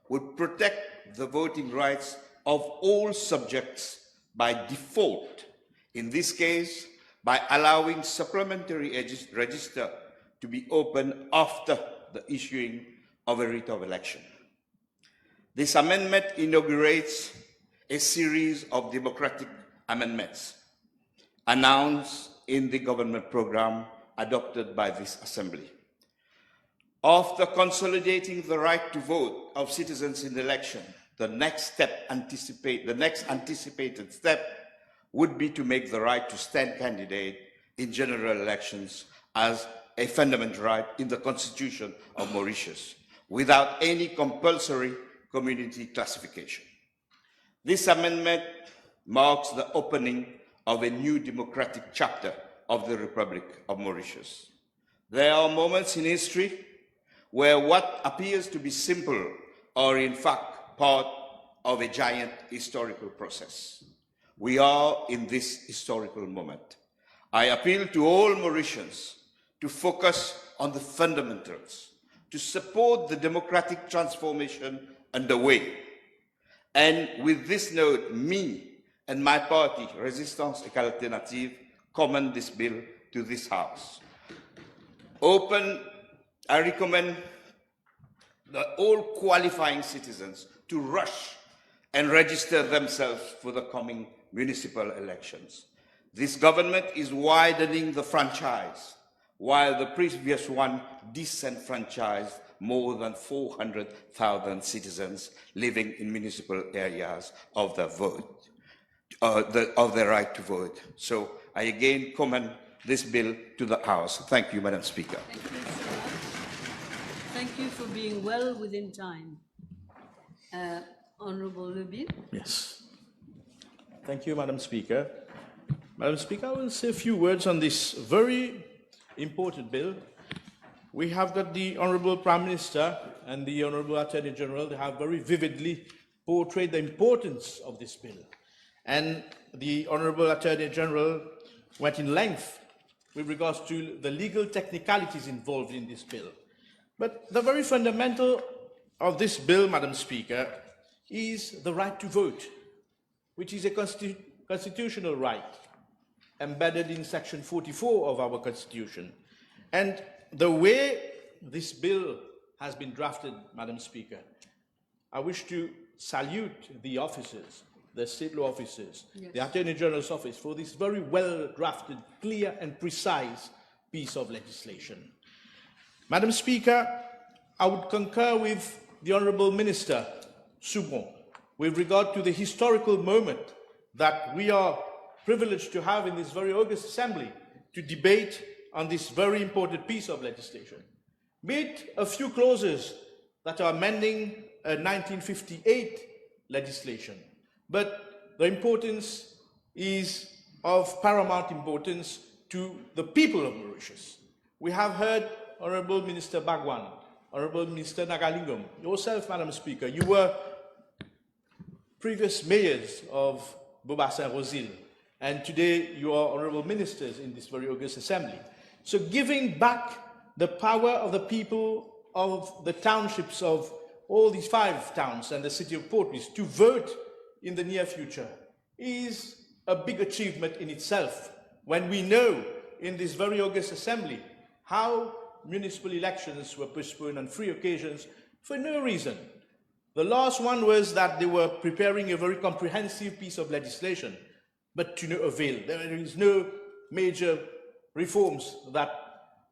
would protect the voting rights of all subjects by default, in this case, by allowing supplementary register to be opened after the issuing of a writ of election. This amendment inaugurates a series of democratic amendments announced in the government program adopted by this Assembly. After consolidating the right to vote of citizens in the election, the next anticipated step would be to make the right to stand candidate in general elections as a fundamental right in the Constitution of Mauritius, without any compulsory community classification. This amendment marks the opening of a new democratic chapter of the Republic of Mauritius. There are moments in history where what appears to be simple are in fact part of a giant historical process. We are in this historical moment. I appeal to all Mauritians to focus on the fundamentals, to support the democratic transformation underway. And with this note, me and my party, Résistance et Alternative, commend this bill to this House. I recommend all qualifying citizens to rush and register themselves for the coming municipal elections. This government is widening the franchise, while the previous one disenfranchised more than 400,000 citizens living in municipal areas of their vote, of their right to vote. So I again commend this bill to the House. Thank you, Madam Speaker. Thank you so much. Thank you for being well within time. Honourable Lebin. Yes. Thank you, Madam Speaker. Madam Speaker, I will say a few words on this very important bill. We have got the Honourable Prime Minister and the Honourable Attorney General. They have very vividly portrayed the importance of this bill. And the Honourable Attorney General went in length with regards to the legal technicalities involved in this bill. But the very fundamental of this bill, Madam Speaker, is the right to vote, which is a constitutional right embedded in Section 44 of our Constitution. And the way this bill has been drafted, Madam Speaker, I wish to salute the officers, the state law officers, yes, the Attorney General's office for this very well-drafted, clear and precise piece of legislation. Madam Speaker, I would concur with the Honourable Minister Soubron with regard to the historical moment that we are privileged to have in this very august assembly to debate on this very important piece of legislation. Be it a few clauses that are amending a 1958 legislation, but the importance is of paramount importance to the people of Mauritius. We have heard Honourable Minister Bagwan, Honourable Minister Nagalingam, yourself, Madam Speaker, you were previous mayors of Boba-Saint-Rosil, and today you are honourable ministers in this very august assembly. So giving back the power of the people of the townships of all these 5 towns and the city of Port-Louis to vote in the near future is a big achievement in itself, when we know in this very august assembly how municipal elections were postponed on 3 occasions for no reason. The last one was that they were preparing a very comprehensive piece of legislation, but to no avail. There is no major reforms that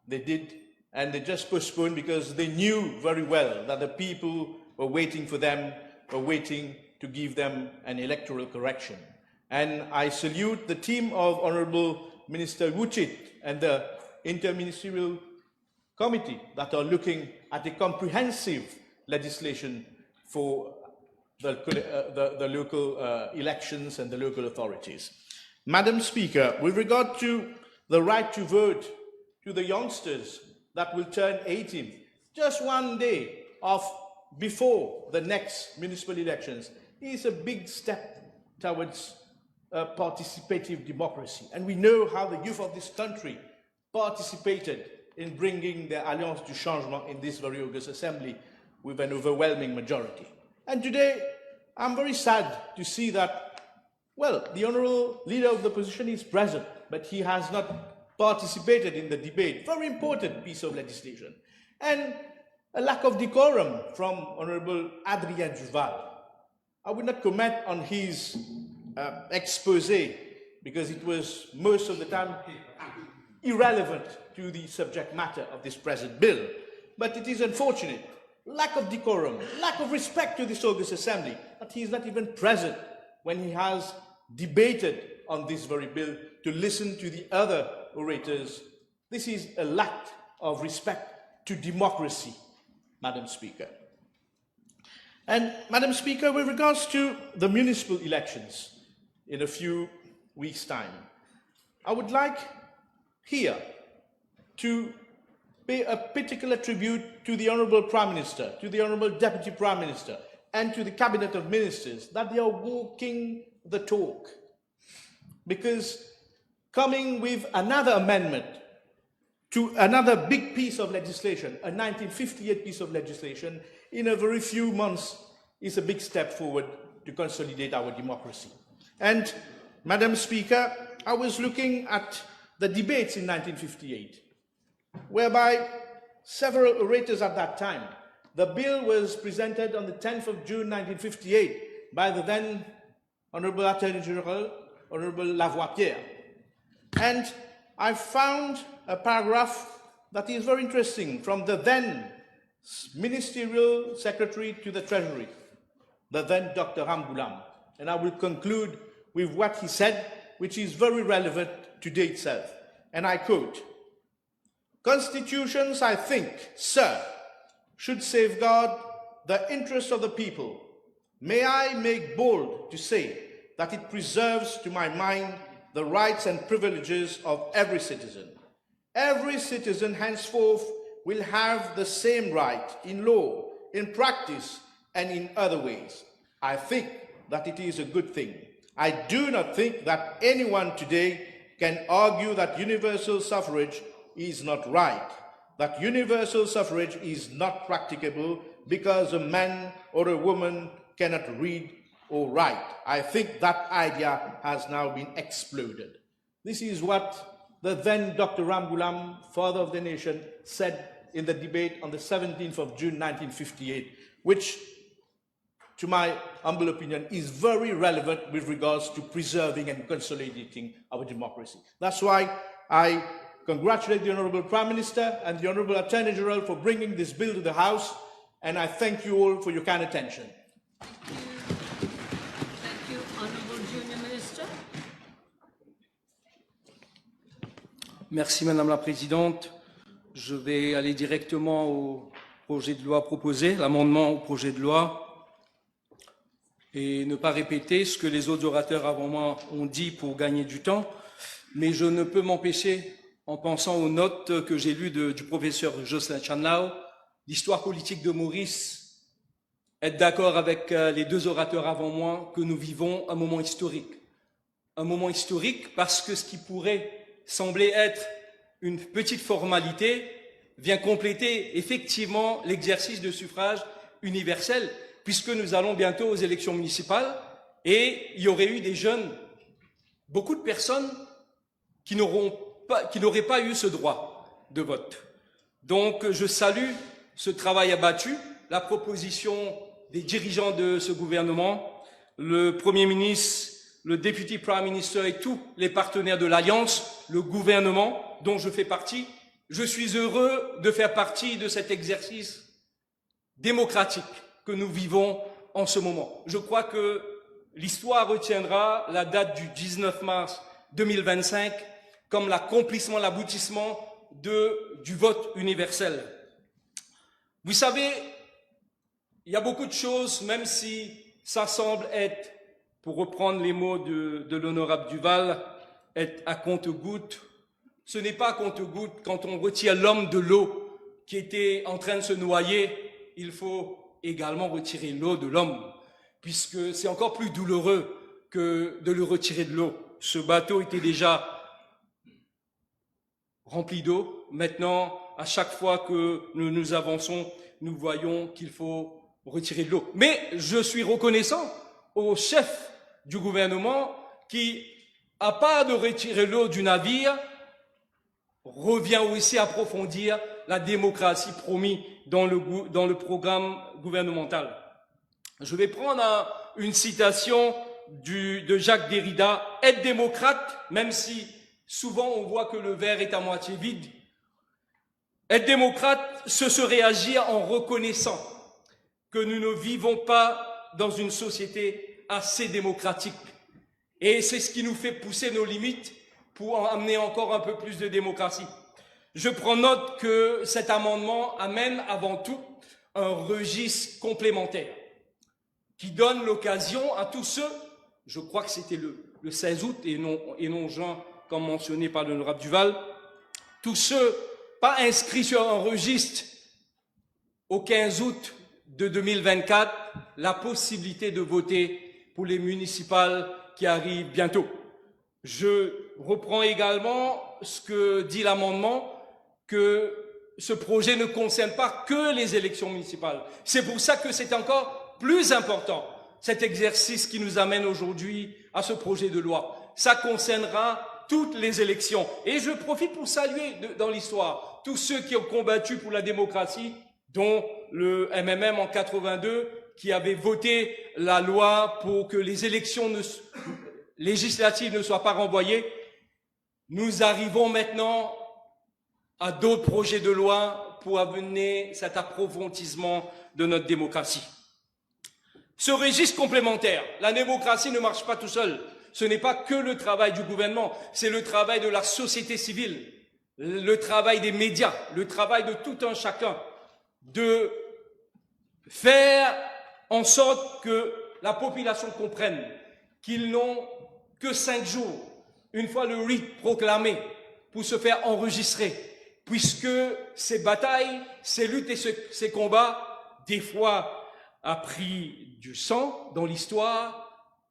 they did, and they just postponed because they knew very well that the people were waiting for them, were waiting to give them an electoral correction. And I salute the team of Honourable Minister Wuchit and the Interministerial Committee that are looking at a comprehensive legislation for the local elections and the local authorities. Madam Speaker, with regard to the right to vote to the youngsters that will turn 18, just one day before the next municipal elections, is a big step towards participative democracy. And we know how the youth of this country participated in bringing the Alliance du Changement in this very august assembly with an overwhelming majority. And today, I'm very sad to see that, well, the honourable leader of the opposition is present, but he has not participated in the debate. Very important piece of legislation. And a lack of decorum from Honourable Adrien Duval. I would not comment on his expose, because it was most of the time irrelevant to the subject matter of this present bill. But it is unfortunate, lack of decorum, lack of respect to this august assembly, that he is not even present when he has debated on this very bill to listen to the other orators. This is a lack of respect to democracy, Madam Speaker. And Madam Speaker, with regards to the municipal elections in a few weeks' time, I would like here to pay a particular tribute to the Honourable Prime Minister, to the Honourable Deputy Prime Minister, and to the Cabinet of Ministers, that they are walking the talk. Because coming with another amendment to another big piece of legislation, a 1958 piece of legislation, in a very few months is a big step forward to consolidate our democracy. And, Madam Speaker, I was looking at the debates in 1958, whereby several orators at that time, the bill was presented on the 10th of June 1958 by the then Honourable Attorney General, Honourable Lavoie-Pierre. And I found a paragraph that is very interesting from the then Ministerial Secretary to the Treasury, the then Dr. Ramgoulam. And I will conclude with what he said which is very relevant today itself. And I quote, "Constitutions, I think, sir, should safeguard the interests of the people. May I make bold to say that it preserves, to my mind, the rights and privileges of every citizen. Every citizen henceforth will have the same right in law, in practice, and in other ways. I think that it is a good thing. I do not think that anyone today can argue that universal suffrage is not right, that universal suffrage is not practicable because a man or a woman cannot read or write. I think that idea has now been exploded." This is what the then Dr. Ramgoolam, father of the nation, said in the debate on the 17th of June 1958, which, to my humble opinion, is very relevant with regards to preserving and consolidating our democracy. That's why I congratulate the Honorable Prime Minister and the Honorable Attorney General for bringing this bill to the House, and I thank you all for your kind attention. Thank you, Honorable Junior Minister. Merci Madame la Présidente. Je vais aller directement au projet de loi proposé, l'amendement au projet de loi, et ne pas répéter ce que les autres orateurs avant moi ont dit pour gagner du temps, mais je ne peux m'empêcher, en pensant aux notes que j'ai lues du professeur Jocelyn Chanlao, l'histoire politique de Maurice, être d'accord avec les deux orateurs avant moi que nous vivons un moment historique. Un moment historique parce que ce qui pourrait sembler être une petite formalité vient compléter effectivement l'exercice de suffrage universel, puisque nous allons bientôt aux élections municipales et il y aurait eu des jeunes, beaucoup de personnes qui n'auraient pas eu ce droit de vote. Donc je salue ce travail abattu, la proposition des dirigeants de ce gouvernement, le Premier ministre, le Deputy Prime Minister et tous les partenaires de l'Alliance, le gouvernement dont je fais partie. Je suis heureux de faire partie de cet exercice démocratique que nous vivons en ce moment. Je crois que l'histoire retiendra la date du 19 mars 2025 comme l'accomplissement, l'aboutissement du vote universel. Vous savez, il y a beaucoup de choses, même si ça semble être, pour reprendre les mots de l'honorable Duval, être à compte-gouttes. Ce n'est pas à compte-gouttes. Quand on retire l'homme de l'eau qui était en train de se noyer, il faut également retirer l'eau de l'homme, puisque c'est encore plus douloureux que de le retirer de l'eau. Ce bateau était déjà rempli d'eau. Maintenant, à chaque fois que nous avançons, nous voyons qu'il faut retirer de l'eau. Mais je suis reconnaissant au chef du gouvernement qui, à part de retirer l'eau du navire, revient aussi approfondir la démocratie promise dans le programme gouvernemental. Je vais prendre une citation de Jacques Derrida, « Être démocrate, même si souvent on voit que le verre est à moitié vide, être démocrate, ce serait agir en reconnaissant que nous ne vivons pas dans une société assez démocratique. Et c'est ce qui nous fait pousser nos limites pour amener encore un peu plus de démocratie. Je prends note que cet amendement amène avant tout un registre complémentaire qui donne l'occasion à tous ceux, je crois que c'était le 16 août et non juin, comme mentionné par l'honorable Duval, tous ceux pas inscrits sur un registre au 15 août de 2024, la possibilité de voter pour les municipales qui arrivent bientôt. Je reprends également ce que dit l'amendement, que ce projet ne concerne pas que les élections municipales. C'est pour ça que c'est encore plus important, cet exercice qui nous amène aujourd'hui à ce projet de loi. Ça concernera toutes les élections. Et je profite pour saluer dans l'histoire tous ceux qui ont combattu pour la démocratie, dont le MMM en 82, qui avait voté la loi pour que les élections législatives ne soient pas renvoyées. Nous arrivons maintenant à d'autres projets de loi pour amener cet approfondissement de notre démocratie. Ce registre complémentaire, la démocratie ne marche pas tout seul. ce n'est pas que le travail du gouvernement, c'est le travail de la société civile, le travail des médias, le travail de tout un chacun, de faire en sorte que la population comprenne qu'ils n'ont que 5 jours, une fois le rite proclamé, pour se faire enregistrer, puisque ces batailles, ces luttes et ces combats, des fois, a pris du sang dans l'histoire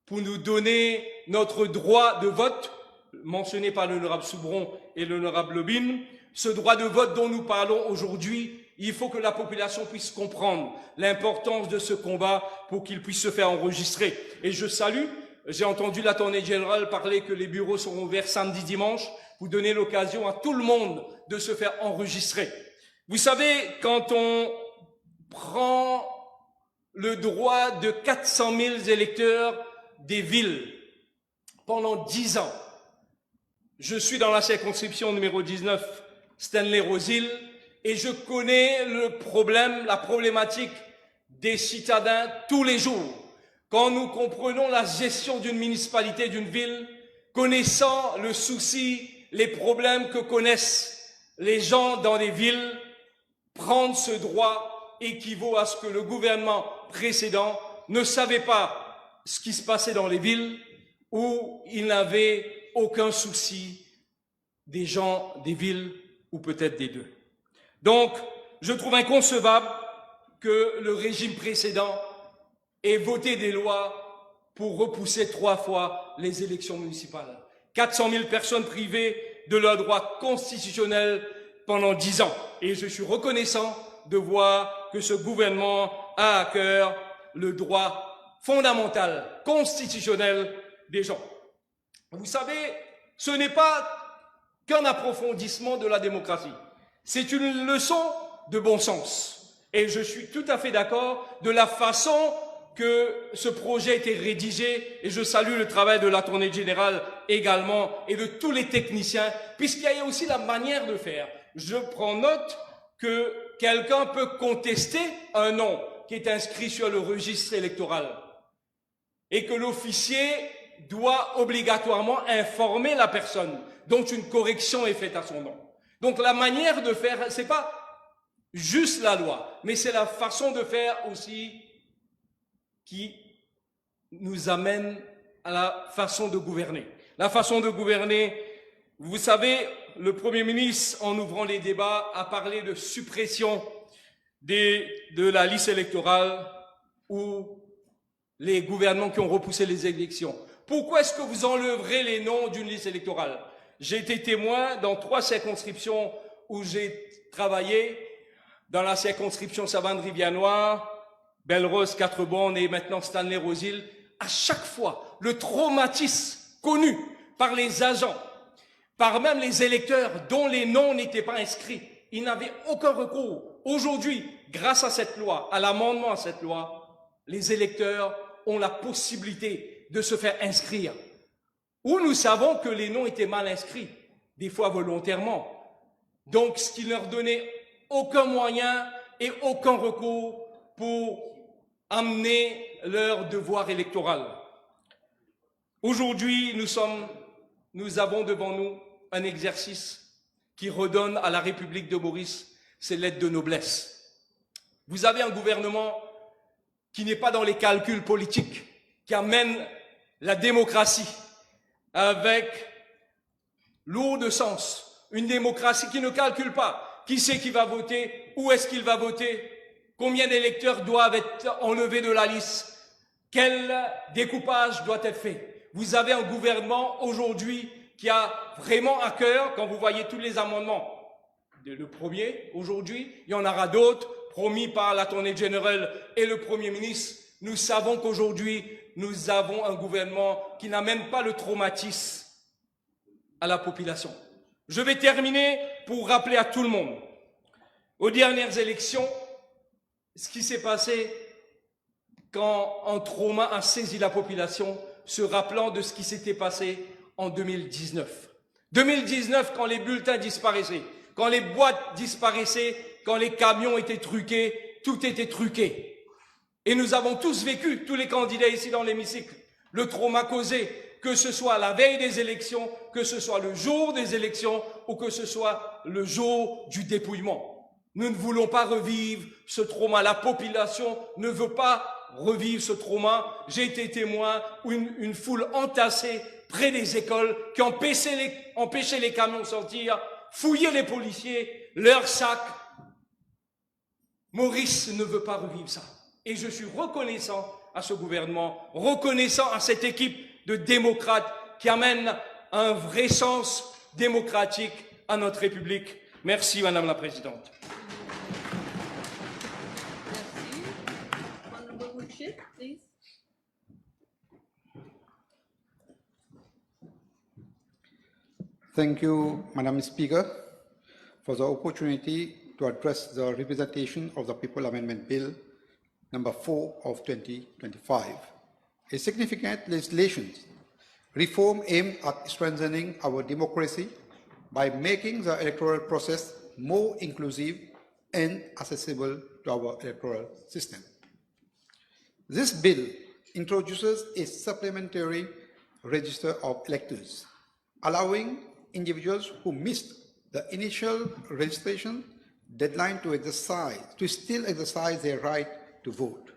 pour nous donner notre droit de vote, mentionné par l'honorable Soubron et l'honorable Lobine. Ce droit de vote dont nous parlons aujourd'hui, il faut que la population puisse comprendre l'importance de ce combat pour qu'il puisse se faire enregistrer. Et je salue, j'ai entendu l'Attorney General parler que les bureaux seront ouverts samedi, dimanche, pour donner l'occasion à tout le monde de se faire enregistrer. Vous savez, quand on prend le droit de 400 000 électeurs des villes pendant 10 ans, je suis dans la circonscription numéro 19, Stanley-Rosil, et je connais le problème, la problématique des citadins tous les jours. Quand nous comprenons la gestion d'une municipalité, d'une ville, connaissant le souci, les problèmes que connaissent les gens dans les villes, prendre ce droit équivaut à ce que le gouvernement précédent ne savait pas ce qui se passait dans les villes, où il n'avait aucun souci des gens des villes ou peut-être des deux. Donc, je trouve inconcevable que le régime précédent ait voté des lois pour repousser 3 fois les élections municipales. 400 000 personnes privées de leurs droits constitutionnels pendant 10 ans. Et je suis reconnaissant de voir que ce gouvernement a à cœur le droit fondamental, constitutionnel des gens. Vous savez, ce n'est pas qu'un approfondissement de la démocratie. C'est une leçon de bon sens. Et je suis tout à fait d'accord de la façon que ce projet a été rédigé, et je salue le travail de l'Attorney General également et de tous les techniciens, puisqu'il y a aussi la manière de faire. Je prends note que quelqu'un peut contester un nom qui est inscrit sur le registre électoral et que l'officier doit obligatoirement informer la personne dont une correction est faite à son nom. Donc la manière de faire, c'est pas juste la loi, mais c'est la façon de faire aussi qui nous amène à la façon de gouverner. La façon de gouverner, vous savez, le Premier ministre, en ouvrant les débats, a parlé de suppression de la liste électorale ou les gouvernements qui ont repoussé les élections. Pourquoi est-ce que vous enlèverez les noms d'une liste électorale? J'ai été témoin dans 3 circonscriptions où j'ai travaillé, dans la circonscription Savane-Rivière-Noire, Belle-Rose, 4 bornes et maintenant Stanley-Rosil. À chaque fois, le traumatisme connu par les agents, par même les électeurs dont les noms n'étaient pas inscrits, ils n'avaient aucun recours. Aujourd'hui, grâce à cette loi, à l'amendement à cette loi, les électeurs ont la possibilité de se faire inscrire. Où nous savons que les noms étaient mal inscrits, des fois volontairement. Donc, ce qui leur donnait aucun moyen et aucun recours pour amener leur devoir électoral. Aujourd'hui, nous avons devant nous un exercice qui redonne à la République de Maurice ses lettres de noblesse. Vous avez un gouvernement qui n'est pas dans les calculs politiques, qui amène la démocratie avec lourd de sens. Une démocratie qui ne calcule pas qui c'est qui va voter, où est-ce qu'il va voter, combien d'électeurs doivent être enlevés de la liste, quel découpage doit être fait. Vous avez un gouvernement aujourd'hui qui a vraiment à cœur, quand vous voyez tous les amendements, le premier aujourd'hui, il y en aura d'autres, promis par l'Attorney General et le Premier ministre. Nous savons qu'aujourd'hui, nous avons un gouvernement qui n'amène pas le traumatisme à la population. Je vais terminer pour rappeler à tout le monde, aux dernières élections, ce qui s'est passé quand un trauma a saisi la population, se rappelant de ce qui s'était passé en 2019. 2019, quand les bulletins disparaissaient, quand les boîtes disparaissaient, quand les camions étaient truqués, tout était truqué. Et nous avons tous vécu, tous les candidats ici dans l'hémicycle, le trauma causé que ce soit la veille des élections, que ce soit le jour des élections ou que ce soit le jour du dépouillement. Nous ne voulons pas revivre ce trauma. La population ne veut pas revivre ce trauma. J'ai été témoin une foule entassée près des écoles qui empêchait les camions de sortir, fouillait les policiers, leurs sacs. Maurice ne veut pas revivre ça. Et je suis reconnaissant à ce gouvernement, reconnaissant à cette équipe de démocrates qui amène un vrai sens démocratique à notre République. Merci, Madame la Présidente. Merci. Honorable Wuchik, please. Thank you, Madam Speaker, for the opportunity to address the Representation of the People Amendment Bill number 4 of 2025. A significant legislation reform aimed at strengthening our democracy by making the electoral process more inclusive and accessible to our electoral system. This bill introduces a supplementary register of electors, allowing individuals who missed the initial registration deadline to still exercise their right to vote.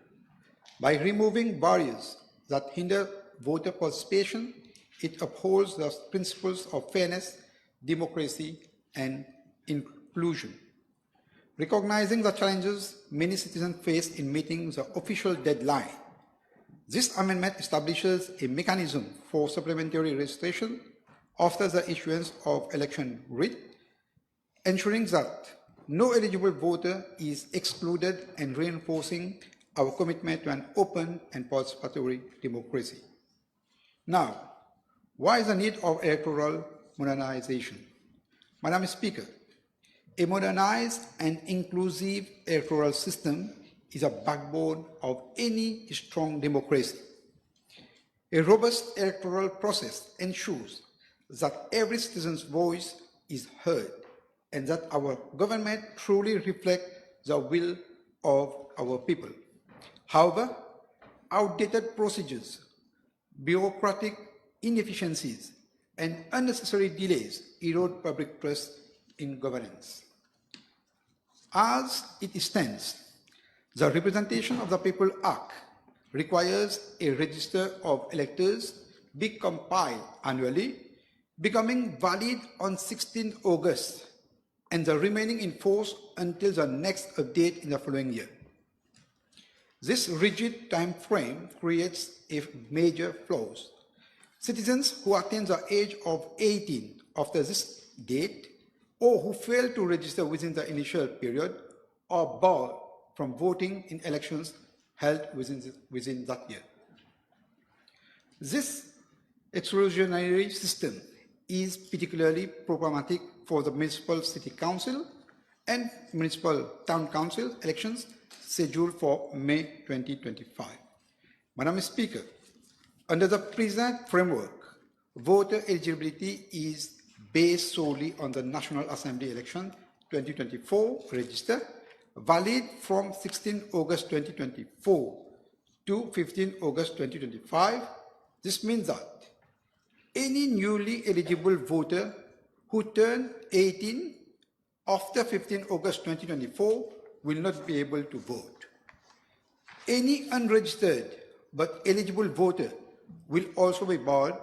By removing barriers that hinder voter participation, it upholds the principles of fairness, democracy, and inclusion. Recognizing the challenges many citizens face in meeting the official deadline, this amendment establishes a mechanism for supplementary registration after the issuance of election writ, ensuring that no eligible voter is excluded and reinforcing our commitment to an open and participatory democracy. Now, why is the need of electoral modernization? Madam Speaker, a modernized and inclusive electoral system is a backbone of any strong democracy. A robust electoral process ensures that every citizen's voice is heard and that our government truly reflects the will of our people. However, outdated procedures, bureaucratic inefficiencies, and unnecessary delays erode public trust in governance. As it stands, the Representation of the People Act requires a register of electors be compiled annually, becoming valid on 16 August, and the remaining in force until the next update in the following year. This rigid time frame creates a major flaws. Citizens who attain the age of 18 after this date or who fail to register within the initial period are barred from voting in elections held within that year. This exclusionary system is particularly problematic for the municipal city council and municipal town council elections scheduled for May 2025. Madam Speaker, under the present framework, voter eligibility is based solely on the National Assembly election 2024 register, valid from 16 August 2024 to 15 August 2025. This means that any newly eligible voter who turned 18 after 15 August 2024 will not be able to vote. Any unregistered but eligible voter will also be barred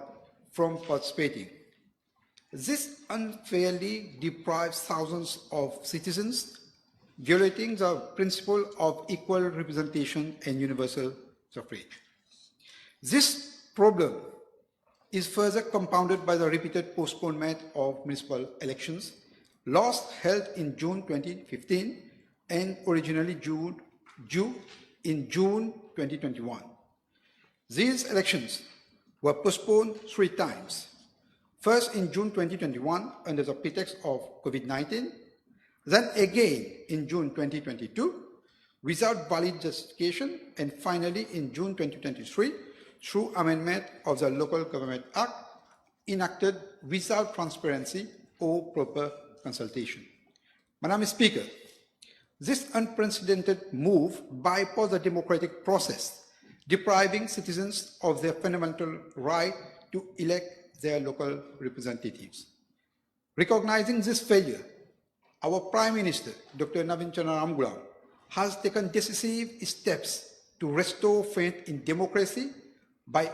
from participating. This unfairly deprives thousands of citizens, violating the principle of equal representation and universal suffrage. This problem is further compounded by the repeated postponement of municipal elections, last held in June 2015 and originally due in June 2021. These elections were postponed 3 times. First in June 2021 under the pretext of COVID-19, then again in June 2022 without valid justification, and finally in June 2023 through amendment of the Local Government Act enacted without transparency or proper consultation. Madam Speaker, this unprecedented move bypassed the democratic process, depriving citizens of their fundamental right to elect their local representatives. Recognizing this failure, our Prime Minister, Dr. Navin Chandra Ramgoolam, has taken decisive steps to restore faith in democracy by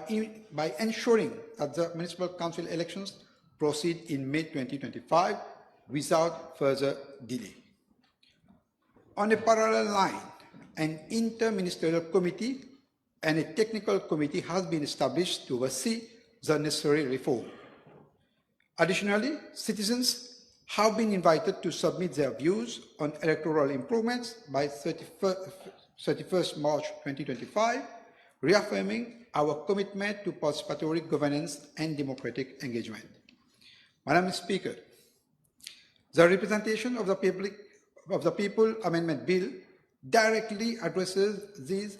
ensuring that the municipal council elections proceed in May 2025 without further delay. On a parallel line, an interministerial committee and a technical committee has been established to oversee the necessary reform. Additionally, citizens have been invited to submit their views on electoral improvements by 31st March 2025, reaffirming our commitment to participatory governance and democratic engagement. Madam Speaker, the representation of the People Amendment Bill directly addresses these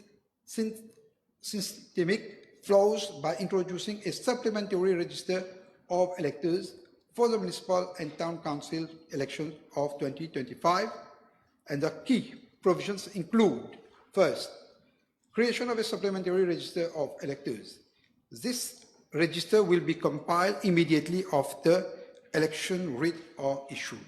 systemic flaws by introducing a supplementary register of electors for the municipal and town council elections of 2025, and the key provisions include, first, creation of a supplementary register of electors. This register will be compiled immediately after election writ are issued.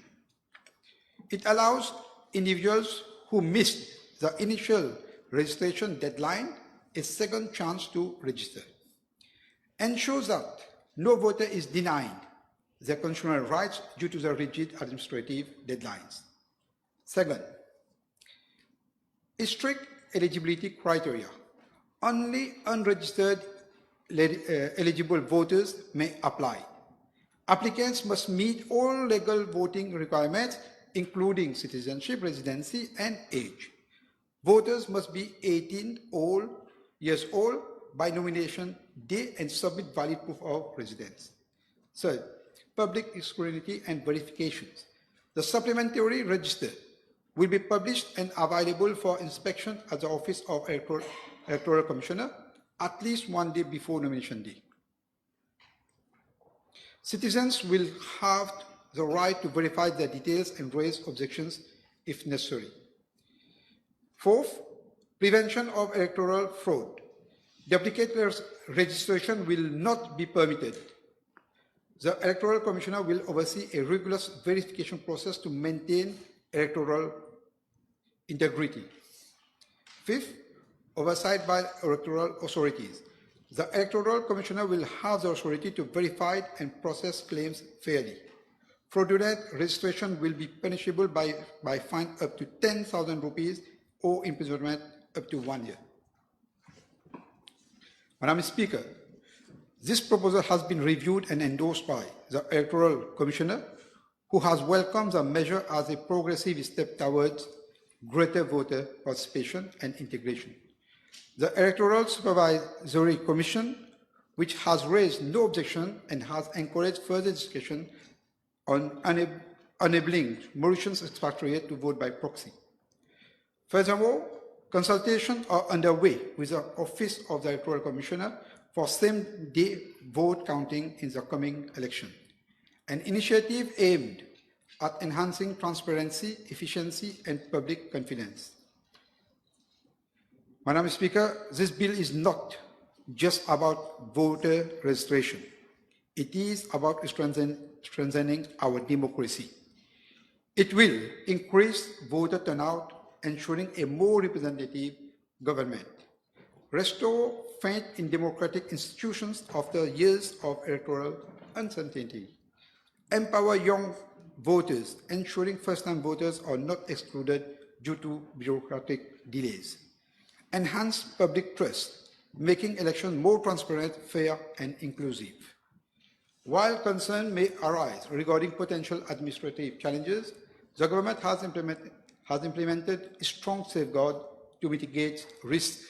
It allows individuals who missed the initial registration deadline a second chance to register. Ensures that no voter is denied their constitutional rights due to the rigid administrative deadlines. Second, strict eligibility criteria. Only unregistered eligible voters may apply. Applicants must meet all legal voting requirements, including citizenship, residency, and age. Voters must be 18 years old by nomination day and submit valid proof of residence. Third, public scrutiny and verifications. The supplementary register will be published and available for inspection at the Office of Electoral Commissioner at least one day before nomination day. Citizens will have the right to verify their details and raise objections if necessary. Fourth, prevention of electoral fraud. Duplicate registration will not be permitted. The Electoral Commissioner will oversee a rigorous verification process to maintain electoral integrity. Fifth, oversight by electoral authorities. The Electoral Commissioner will have the authority to verify and process claims fairly. Fraudulent registration will be punishable by fine up to 10,000 rupees or imprisonment up to 1 year. Madam Speaker, this proposal has been reviewed and endorsed by the Electoral Commissioner, who has welcomed the measure as a progressive step towards greater voter participation and integration. The Electoral Supervisory Commission, which has raised no objection and has encouraged further discussion on enabling Mauritian expatriates to vote by proxy. Furthermore, consultations are underway with the Office of the Electoral Commissioner for same-day vote counting in the coming election, an initiative aimed at enhancing transparency, efficiency, and public confidence. Madam Speaker, this bill is not just about voter registration. It is about strengthening our democracy. It will increase voter turnout, ensuring a more representative government, restore faith in democratic institutions after years of electoral uncertainty, empower young voters, ensuring first-time voters are not excluded due to bureaucratic delays, enhance public trust, making elections more transparent, fair, and inclusive. While concern may arise regarding potential administrative challenges, the government has implemented strong safeguards to mitigate risks,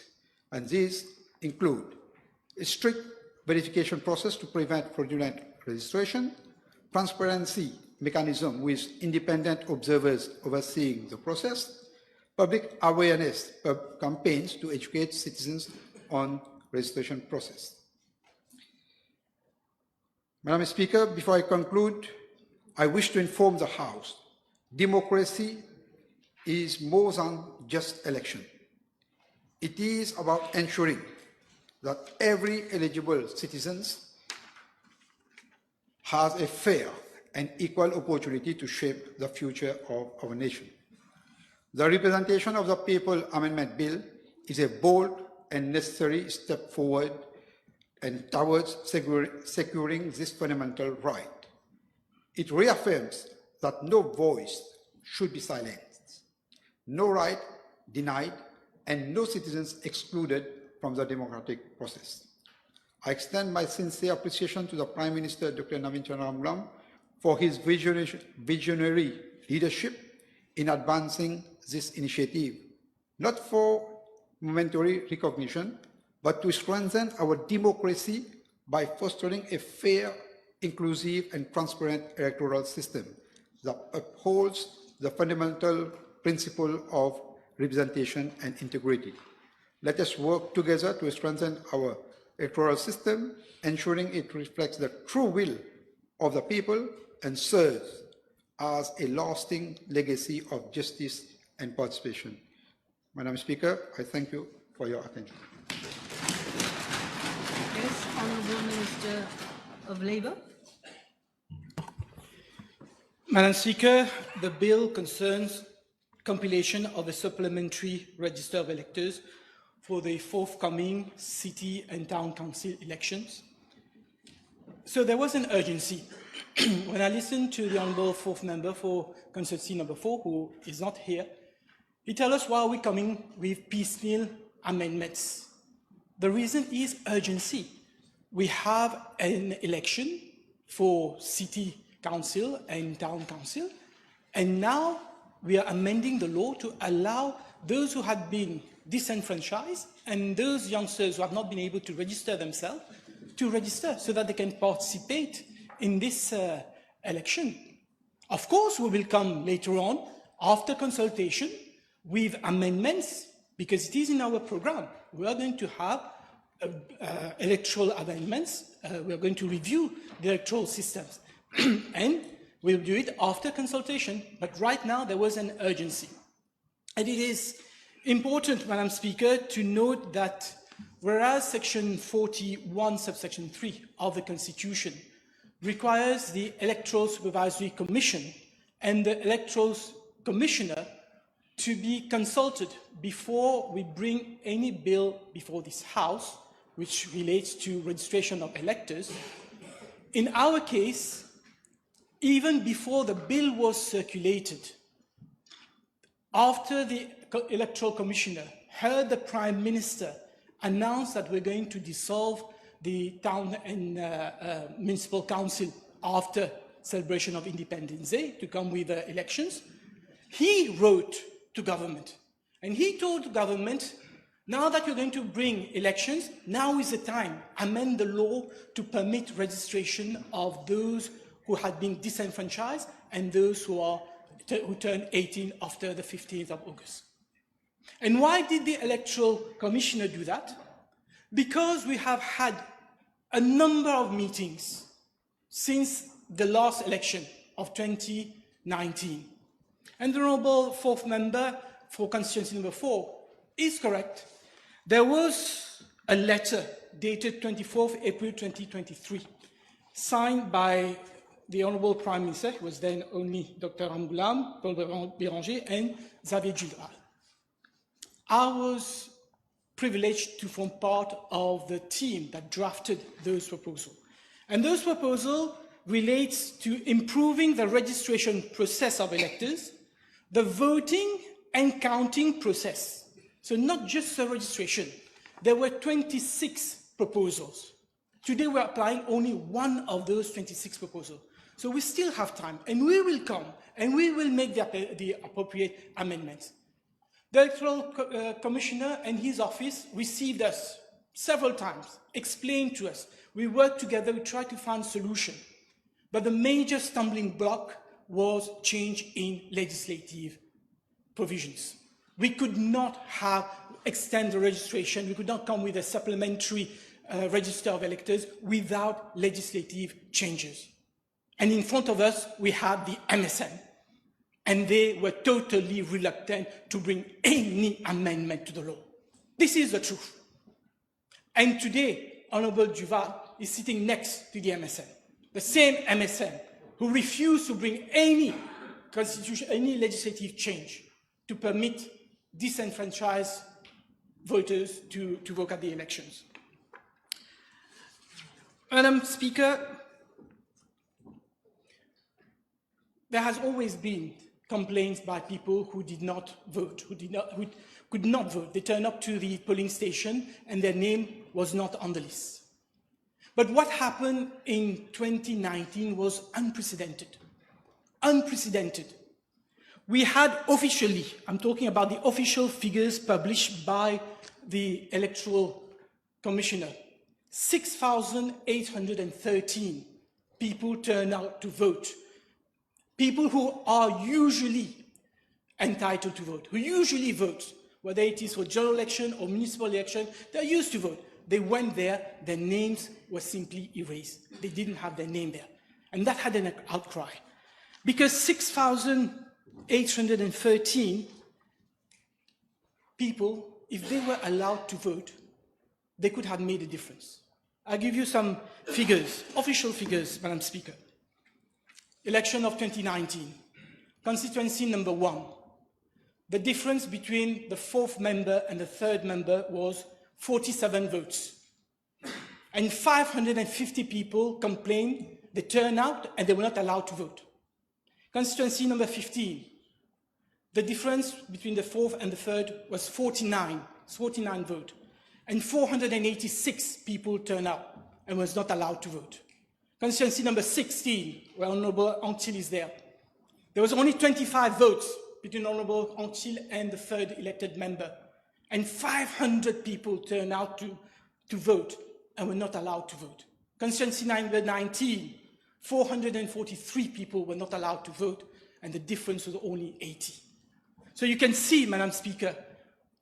and these include a strict verification process to prevent fraudulent registration, transparency mechanism with independent observers overseeing the process, public awareness campaigns to educate citizens on registration process. Madam Speaker, before I conclude, I wish to inform the House, democracy is more than just election. It is about ensuring that every eligible citizen has a fair and equal opportunity to shape the future of our nation. The representation of the People Amendment Bill is a bold and necessary step forward and towards securing this fundamental right. It reaffirms that no voice should be silenced, no right denied, and no citizens excluded from the democratic process. I extend my sincere appreciation to the Prime Minister, Dr. Navin Chandramulam, for his visionary leadership in advancing this initiative, not for momentary recognition, but to strengthen our democracy by fostering a fair, inclusive, and transparent electoral system that upholds the fundamental principle of representation and integrity. Let us work together to strengthen our electoral system, ensuring it reflects the true will of the people and serves as a lasting legacy of justice and participation. Madam Speaker, I thank you for your attention. Yes, Honourable Minister of Labour. Madam Speaker, the bill concerns compilation of a supplementary register of electors for the forthcoming city and town council elections. So there was an urgency. When I listened to the Honourable Fourth Member for Constituency number 4, who is not here, he tells us why we're coming with piecemeal amendments. The reason is urgency. We have an election for city council and town council, and now we are amending the law to allow those who had been disenfranchised and those youngsters who have not been able to register themselves to register so that they can participate in this election. Of course, we will come later on, after consultation, with amendments, because it is in our program. We are going to have electoral amendments. We are going to review the electoral systems. And we'll do it after consultation. But right now, there was an urgency. And it is important, Madam Speaker, to note that whereas Section 41, subsection 3 of the Constitution requires the Electoral Supervisory Commission and the Electoral Commissioner to be consulted before we bring any bill before this House, which relates to registration of electors. In our case, even before the bill was circulated, after the Electoral Commissioner heard the Prime Minister announce that we're going to dissolve the town and municipal council after celebration of Independence Day to come with the elections, he wrote to government. And he told government, now that you're going to bring elections, now is the time. Amend the law to permit registration of those who had been disenfranchised and those who turned 18 after the 15th of August. And why did the Electoral Commissioner do that? Because we have had a number of meetings since the last election of 2019. And the Honourable Fourth Member for Constituency number 4 is correct. There was a letter dated 24th April 2023, signed by the Honourable Prime Minister, who was then only Dr. Amboulam, Paul Béranger, and Xavier Djudral. I was privileged to form part of the team that drafted those proposals. And those proposals relate to improving the registration process of electors, the voting and counting process. So not just the registration. There were 26 proposals. Today we're applying only one of those 26 proposals. So we still have time, and we will come, and we will make the appropriate amendments. The Electoral Commissioner and his office received us several times, explained to us. We worked together, we tried to find a solution. But the major stumbling block was change in legislative provisions. We could not extend the registration, we could not come with a supplementary register of electors without legislative changes. And in front of us, we had the MSN. And they were totally reluctant to bring any amendment to the law. This is the truth. And today, Honourable Duval is sitting next to the MSN. the same MSN, who refused to bring any legislative change to permit disenfranchised voters to vote at the elections. Madam Speaker, there has always been complaints by people who did not vote, who could not vote. They turned up to the polling station and their name was not on the list. But what happened in 2019 was unprecedented. Unprecedented. We had officially, I'm talking about the official figures published by the Electoral Commissioner, 6,813 people turned out to vote. People who are usually entitled to vote, who usually vote, whether it is for general election or municipal election, they're used to vote. They went there, their names were simply erased. They didn't have their name there. And that had an outcry. Because 6,813 people, if they were allowed to vote, they could have made a difference. I'll give you some figures, official figures, Madam Speaker. Election of 2019, constituency number 1. The difference between the 4th member and the 3rd member was 47 votes. And 550 people complained, they turned out and they were not allowed to vote. Constituency number 15, the difference between the 4th and the 3rd was 49 votes. And 486 people turned out and was not allowed to vote. Constituency number 16, where Honourable Antil is there. There was only 25 votes between Honourable Antil and the 3rd elected member. And 500 people turned out to vote and were not allowed to vote. Constituency number 19, 443 people were not allowed to vote, and the difference was only 80. So you can see, Madam Speaker,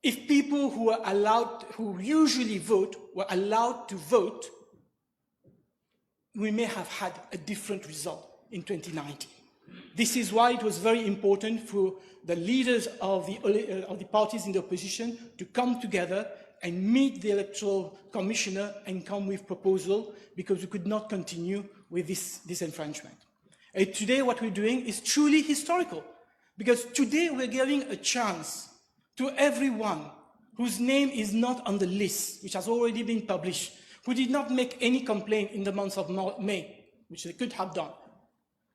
if people who are allowed, who usually vote, were allowed to vote, we may have had a different result in 2019. This is why it was very important for the leaders of the parties in the opposition to come together and meet the Electoral Commissioner and come with proposal, because we could not continue with this disenfranchisement. And today what we're doing is truly historical, because today we're giving a chance to everyone whose name is not on the list, which has already been published, who did not make any complaint in the month of May, which they could have done.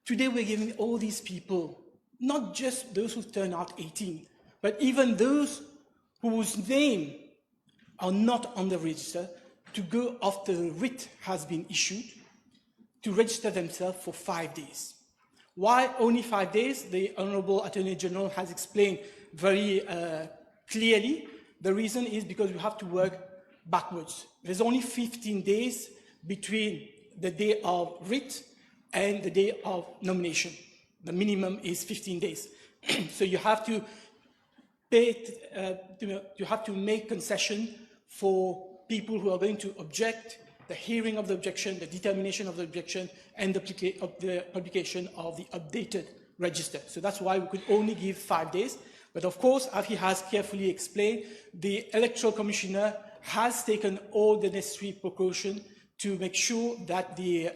Today we're giving all these people, not just those who turned out 18, but even those whose name are not on the register, to go after the writ has been issued, to register themselves for 5 days. Why only 5 days? The Honourable Attorney General has explained very clearly. The reason is because we have to work backwards. There's only 15 days between the day of writ and the day of nomination. The minimum is 15 days. So you have to you have to make concession for people who are going to object, the hearing of the objection, the determination of the objection, and the publication of the updated register. So that's why we could only give 5 days. But of course, as he has carefully explained, the Electoral Commissioner has taken all the necessary precautions to make sure that the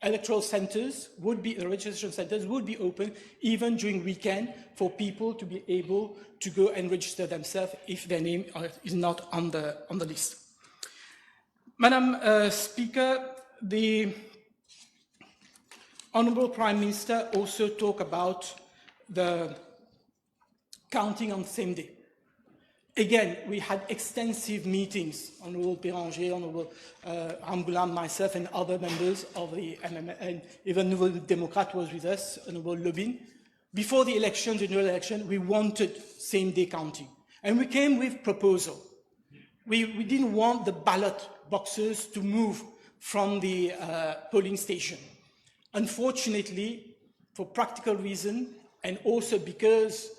electoral centres the registration centres would be open even during weekend for people to be able to go and register themselves if their name is not on the list. Madam Speaker, the Honourable Prime Minister also talked about the counting on the same day. Again, we had extensive meetings, Honourable Béranger, Honourable Ramgoulam, myself, and other members of the MMN, and even Nouveau Démocrate was with us, Honourable Lobin. Before the election, general election, we wanted same-day counting. And we came with proposal. We didn't want the ballot boxes to move from the polling station. Unfortunately, for practical reasons, and also because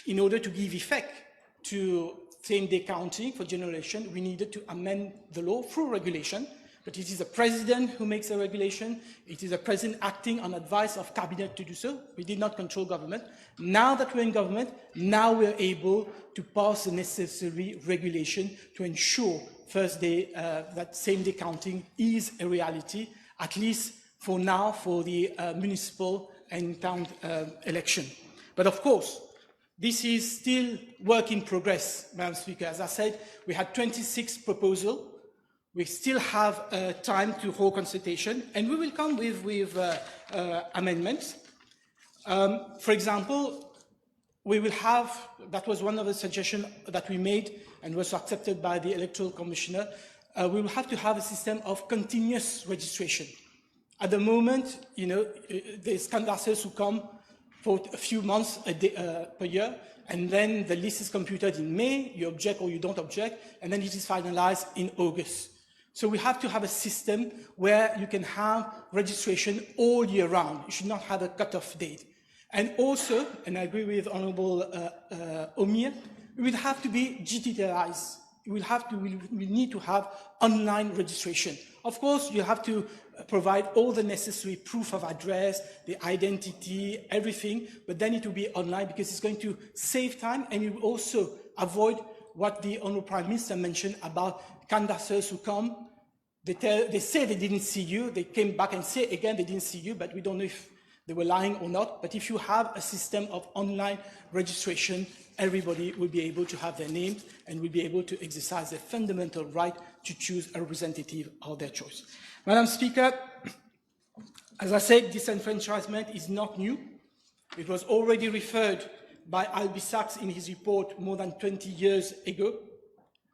in order to give effect to same-day counting for general election, we needed to amend the law through regulation, but it is the president who makes a regulation. It is the president acting on advice of cabinet to do so. We did not control government. Now that we're in government, now we're able to pass the necessary regulation to ensure first day that same-day counting is a reality, at least for now for the municipal and town election. But of course, this is still work in progress, Madam Speaker. As I said, we had 26 proposals. We still have time to hold consultation, and we will come with amendments. For example, we will have, that was one of the suggestions that we made and was accepted by the Electoral Commissioner, we will have to have a system of continuous registration. At the moment, you know, there's canvassers who come for a few months per year, and then the list is computed in May, you object or you don't object, and then it is finalized in August. So we have to have a system where you can have registration all year round. You should not have a cut-off date. And also, and I agree with Honourable Omir, it will have to be digitalized. We need to have online registration. Of course, you have to provide all the necessary proof of address, the identity, everything, but then it will be online because it's going to save time, and you will also avoid what the Honourable Prime Minister mentioned about canvassers who come, they say they didn't see you, they came back and say again they didn't see you, but we don't know if they were lying or not. But if you have a system of online registration, everybody will be able to have their name and will be able to exercise their fundamental right to choose a representative of their choice. Madam Speaker, as I said, disenfranchisement is not new. It was already referred by Albie Sachs in his report more than 20 years ago,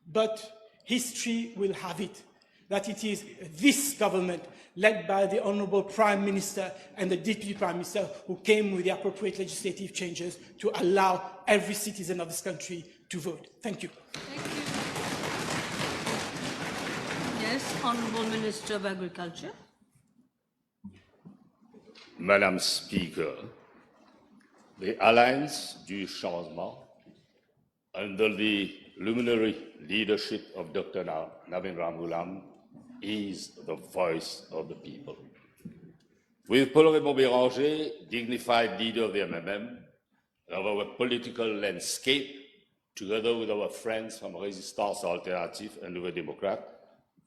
but history will have it that it is this government, led by the Honourable Prime Minister and the Deputy Prime Minister, who came with the appropriate legislative changes to allow every citizen of this country to vote. Thank you. Thank you. Yes, Honourable Minister of Agriculture. Madame Speaker, the Alliance du Changement, under the luminary leadership of Dr. Navin Ramgoolam, is the voice of the people. With Paul Raymond Béranger, dignified leader of the MMM, of our political landscape, together with our friends from Résistance Alternative and Nouvelle Démocrate,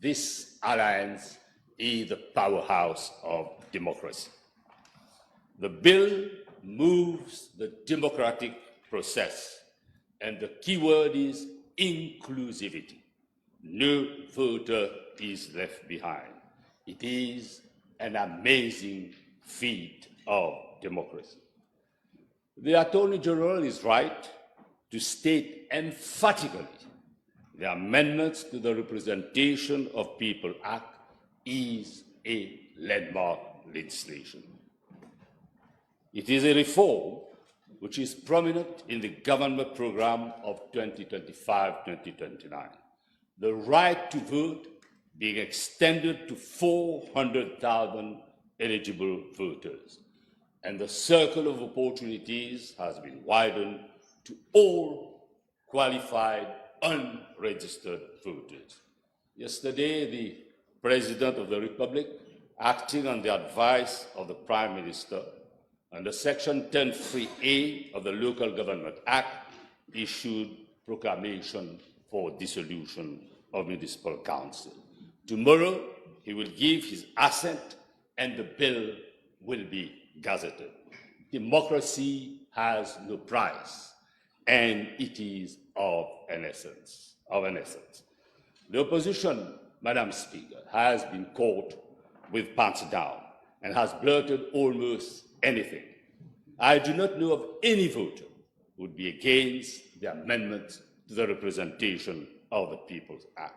this alliance is the powerhouse of democracy. The bill moves the democratic process, and the key word is inclusivity. No voter is left behind. It is an amazing feat of democracy. The Attorney General is right to state emphatically the amendments to the Representation of People Act is a landmark legislation. It is a reform which is prominent in the government program of 2025-2029. The right to vote being extended to 400,000 eligible voters, and the circle of opportunities has been widened to all qualified unregistered voters. Yesterday, the President of the Republic, acting on the advice of the Prime Minister, under Section 10(3)(a) of the Local Government Act, issued proclamation for dissolution of municipal council. Tomorrow, he will give his assent and the bill will be gazetted. Democracy has no price, and it is of an essence. The opposition, Madam Speaker, has been caught with pants down and has blurted almost anything. I do not know of any voter who would be against the amendment to the Representation of the People's Act.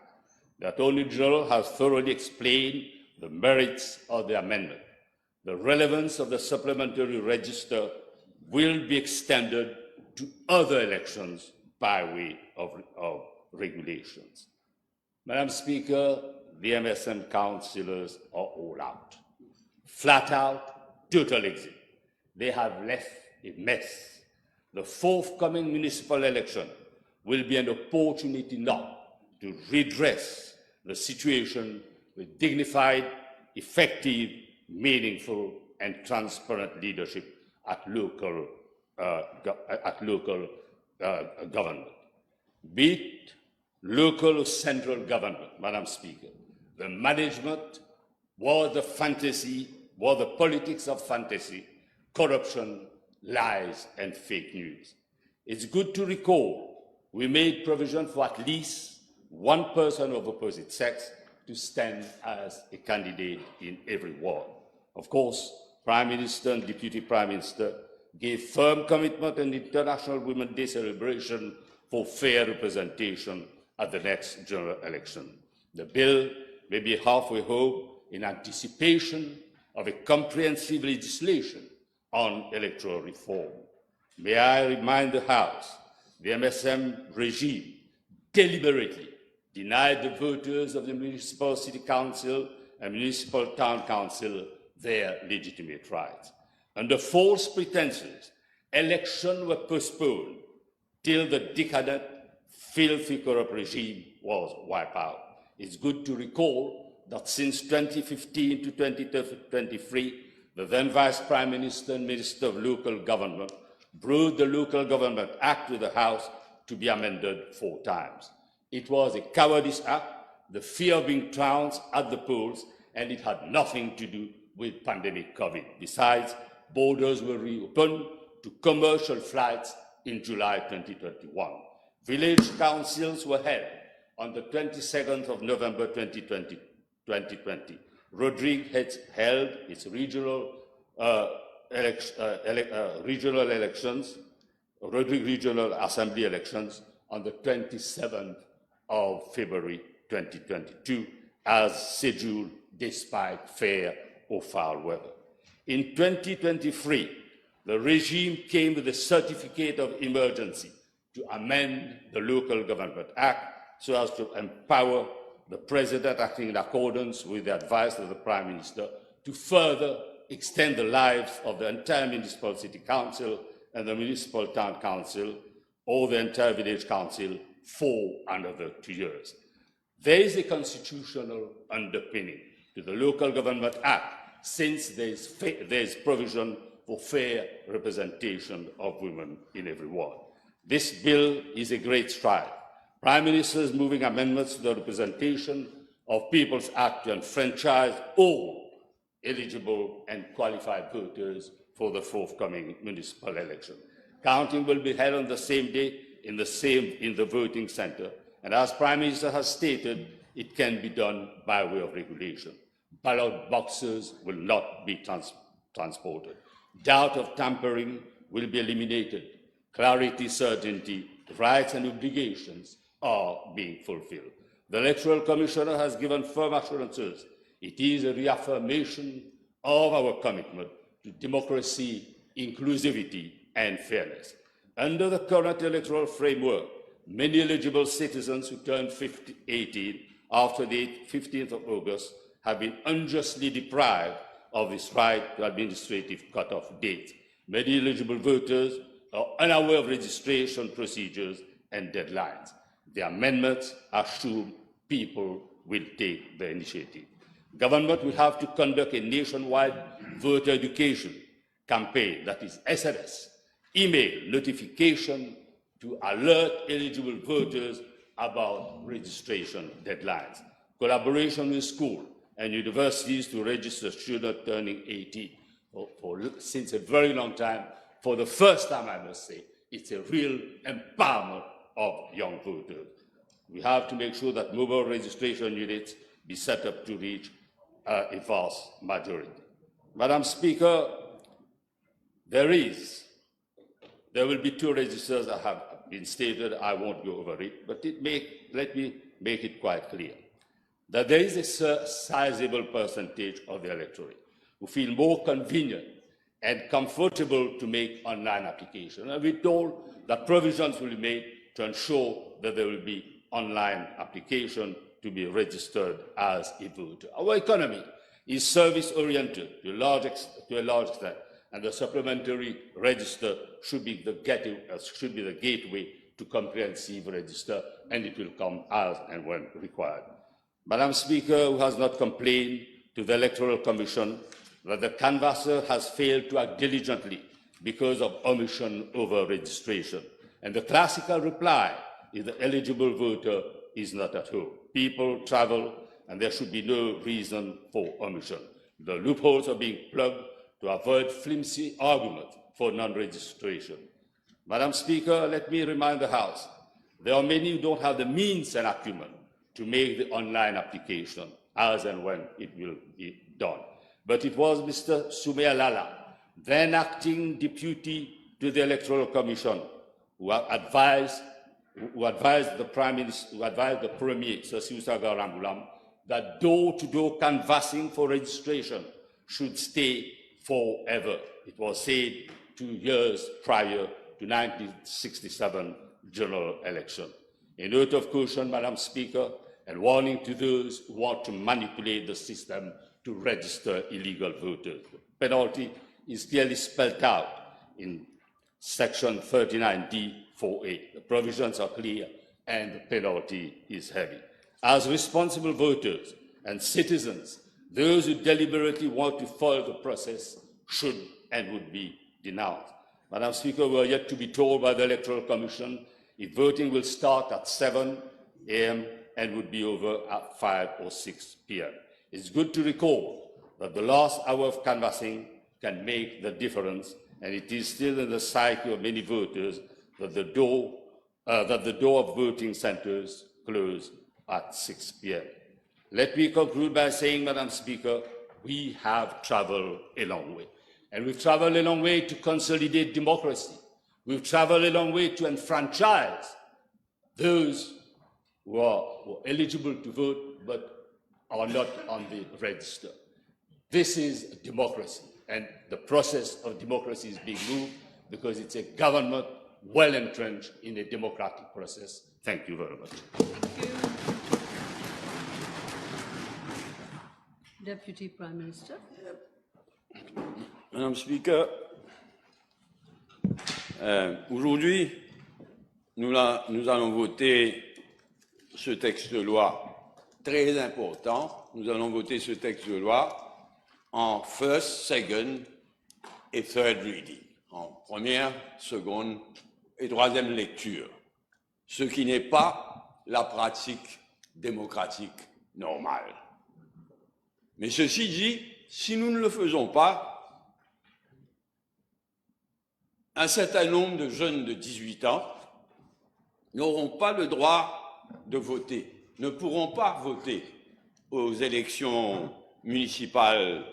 The Attorney General has thoroughly explained the merits of the amendment. The relevance of the supplementary register will be extended to other elections by way of regulations. Madam Speaker, the MSM councillors are all out. Flat out, total exit. They have left a mess. The forthcoming municipal election will be an opportunity now to redress the situation with dignified, effective, meaningful, and transparent leadership at local government. Be it local or central government, Madam Speaker, the management was the fantasy was the politics of fantasy, corruption, lies, and fake news. It's good to recall we made provision for at least one person of opposite sex to stand as a candidate in every ward. Of course, Prime Minister and Deputy Prime Minister gave firm commitment in International Women's Day celebration for fair representation at the next general election. The bill may be halfway home in anticipation of a comprehensive legislation on electoral reform. May I remind the House, the MSM regime deliberately denied the voters of the Municipal City Council and Municipal Town Council their legitimate rights. Under false pretenses, elections were postponed till the decadent, filthy, corrupt regime was wiped out. It's good to recall that since 2015 to 2023, the then Vice Prime Minister and Minister of Local Government brought the Local Government Act to the House to be amended 4 times. It was a cowardice act, the fear of being trounced at the polls, and it had nothing to do with pandemic COVID. Besides, borders were reopened to commercial flights in July 2021. Village councils were held on the 22nd of November 2020. Rodrigue had held its regional Regional Assembly elections on the 27th of February 2022 as scheduled despite fair or foul weather. In 2023, the regime came with a certificate of emergency to amend the Local Government Act so as to empower the President, acting in accordance with the advice of the Prime Minister, to further extend the lives of the entire Municipal City Council and the Municipal Town Council or the entire Village Council for another 2 years. There is a constitutional underpinning to the Local Government Act since there is provision for fair representation of women in every ward. This bill is a great stride. Prime Minister is moving amendments to the Representation of People's Act to enfranchise all eligible and qualified voters for the forthcoming municipal election. Counting will be held on the same day in the voting centre, and as Prime Minister has stated, it can be done by way of regulation. Ballot boxes will not be transported. Doubt of tampering will be eliminated. Clarity, certainty, rights and obligations are being fulfilled. The Electoral Commissioner has given firm assurances. It is a reaffirmation of our commitment to democracy, inclusivity, and fairness. Under the current electoral framework, many eligible citizens who turned 18 after the 15th of August have been unjustly deprived of this right to administrative cut-off date. Many eligible voters are unaware of registration procedures and deadlines. The amendments assume people will take the initiative. Government will have to conduct a nationwide voter education campaign, that is SMS, email notification to alert eligible voters about registration deadlines. Collaboration with schools and universities to register students turning 18. Since a very long time, for the first time, I must say, it's a real empowerment of young voters. We have to make sure that mobile registration units be set up to reach a vast majority. Madam Speaker, there will be 2 registers that have been stated. I won't go over it, but let me make it quite clear that there is a sizable percentage of the electorate who feel more convenient and comfortable to make online application. And we're told that provisions will be made to ensure that there will be online application to be registered as a voter. Our economy is service-oriented to a large extent, and the supplementary register should be the gateway to comprehensive register, and it will come as and when required. Madam Speaker, who has not complained to the Electoral Commission that the canvasser has failed to act diligently because of omission over registration. And the classical reply is the eligible voter is not at home. People travel, and there should be no reason for omission. The loopholes are being plugged to avoid flimsy argument for non-registration. Madam Speaker, let me remind the House, there are many who don't have the means and acumen to make the online application as and when it will be done. But it was Mr. Sumaya Lala, then acting deputy to the Electoral Commission, who advised the Prime Minister, who advised the Premier, Sir Siusaga Rambulam, that door-to-door canvassing for registration should stay forever. It was said 2 years prior to 1967 general election. A note of caution, Madam Speaker, and warning to those who want to manipulate the system to register illegal voters. The penalty is clearly spelled out in Section 39D4A. The provisions are clear and the penalty is heavy. As responsible voters and citizens, those who deliberately want to foil the process should and would be denounced. Madam Speaker, we are yet to be told by the Electoral Commission if voting will start at 7 a.m. and would be over at 5 or 6 p.m. It's good to recall that the last hour of canvassing can make the difference, and it is still in the psyche of many voters that the door of voting centres close at 6 p.m. Let me conclude by saying, Madam Speaker, we have travelled a long way. And we've travelled a long way to consolidate democracy. We've travelled a long way to enfranchise those who are eligible to vote but are not on the register. This is democracy, and the process of democracy is being moved because it's a government well entrenched in a democratic process. Thank you very much. Deputy Prime Minister. Madame Speaker, aujourd'hui, nous allons voter ce texte de loi très important. Nous allons voter ce texte de loi en first, second et third reading, en première, seconde et troisième lecture, ce qui n'est pas la pratique démocratique normale. Mais ceci dit, si nous ne le faisons pas, un certain nombre de jeunes de 18 ans n'auront pas le droit de voter, ne pourront pas voter aux élections municipales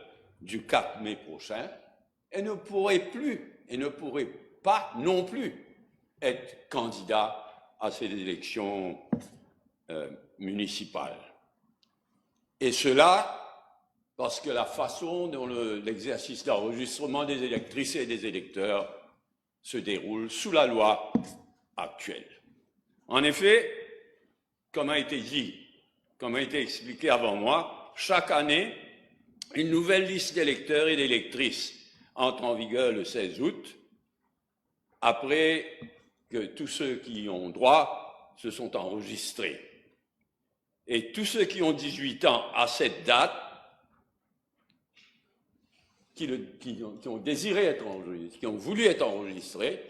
du 4 mai prochain et ne pourraient pas non plus être candidats à ces élections municipales. Et cela parce que la façon dont l'exercice d'enregistrement des électrices et des électeurs se déroule sous la loi actuelle. En effet, comme a été dit, comme a été expliqué avant moi, chaque année, une nouvelle liste d'électeurs et d'électrices entre en vigueur le 16 août, après que tous ceux qui y ont droit se sont enregistrés. Et tous ceux qui ont 18 ans à cette date, qui ont désiré être enregistrés, qui ont voulu être enregistrés,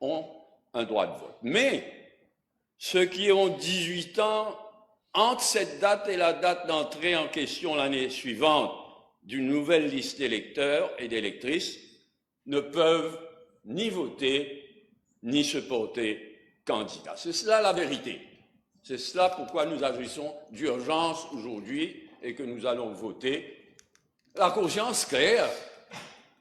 ont un droit de vote. Mais ceux qui ont 18 ans, entre cette date et la date d'entrée en question l'année suivante d'une nouvelle liste d'électeurs et d'électrices, ne peuvent ni voter, ni se porter candidat. C'est cela la vérité. C'est cela pourquoi nous agissons d'urgence aujourd'hui et que nous allons voter la conscience claire,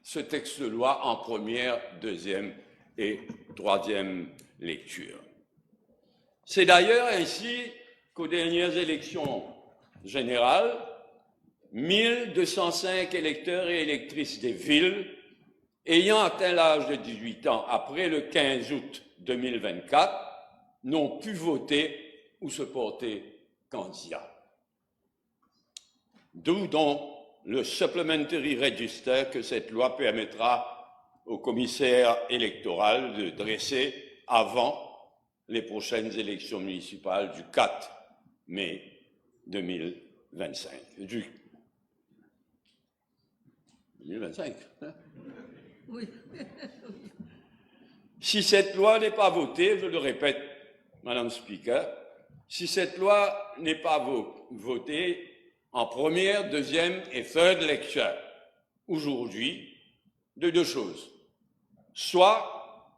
ce texte de loi en première, deuxième et troisième lecture. C'est d'ailleurs ainsi qu'aux dernières élections générales, 1205 électeurs et électrices des villes ayant atteint l'âge de 18 ans après le 15 août 2024 n'ont pu voter ou se porter candidat. D'où donc le Supplementary Register que cette loi permettra au commissaire électoral de dresser avant les prochaines élections municipales du 4 mai 2025. 2025, hein? Oui. Si cette loi n'est pas votée, je le répète, Madame Speaker, si cette loi n'est pas votée, en première, deuxième et third lecture aujourd'hui de deux choses. Soit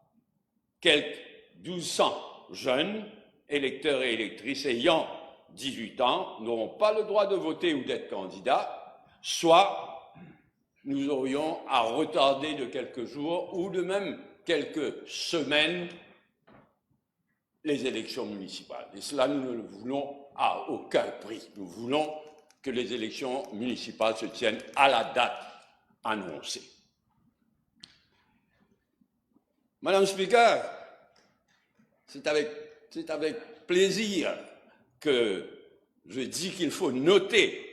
quelques 1200 jeunes électeurs et électrices ayant 18 ans n'auront pas le droit de voter ou d'être candidats, soit nous aurions à retarder de quelques jours ou de même quelques semaines les élections municipales. Et cela, nous ne le voulons à aucun prix. Nous voulons que les élections municipales se tiennent à la date annoncée. Madame Speaker, c'est avec plaisir que je dis qu'il faut noter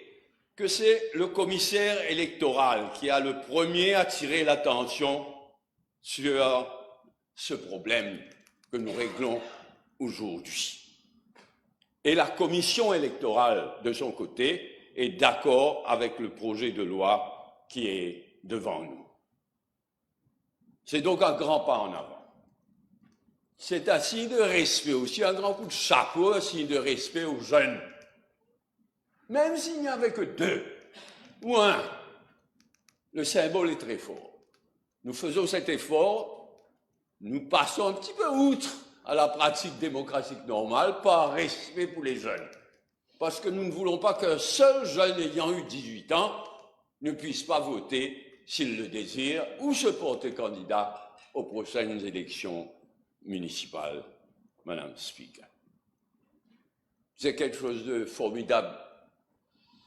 que c'est le commissaire électoral qui a le premier attiré l'attention sur ce problème que nous réglons aujourd'hui. Et la commission électorale, de son côté, est d'accord avec le projet de loi qui est devant nous. C'est donc un grand pas en avant. C'est un signe de respect aussi, un grand coup de chapeau, un signe de respect aux jeunes. Même s'il n'y avait que deux ou un, le symbole est très fort. Nous faisons cet effort, nous passons un petit peu outre à la pratique démocratique normale par respect pour les jeunes. Parce que nous ne voulons pas qu'un seul jeune ayant eu 18 ans ne puisse pas voter s'il le désire ou se porter candidat aux prochaines élections municipales, Madame Speaker. C'est quelque chose de formidable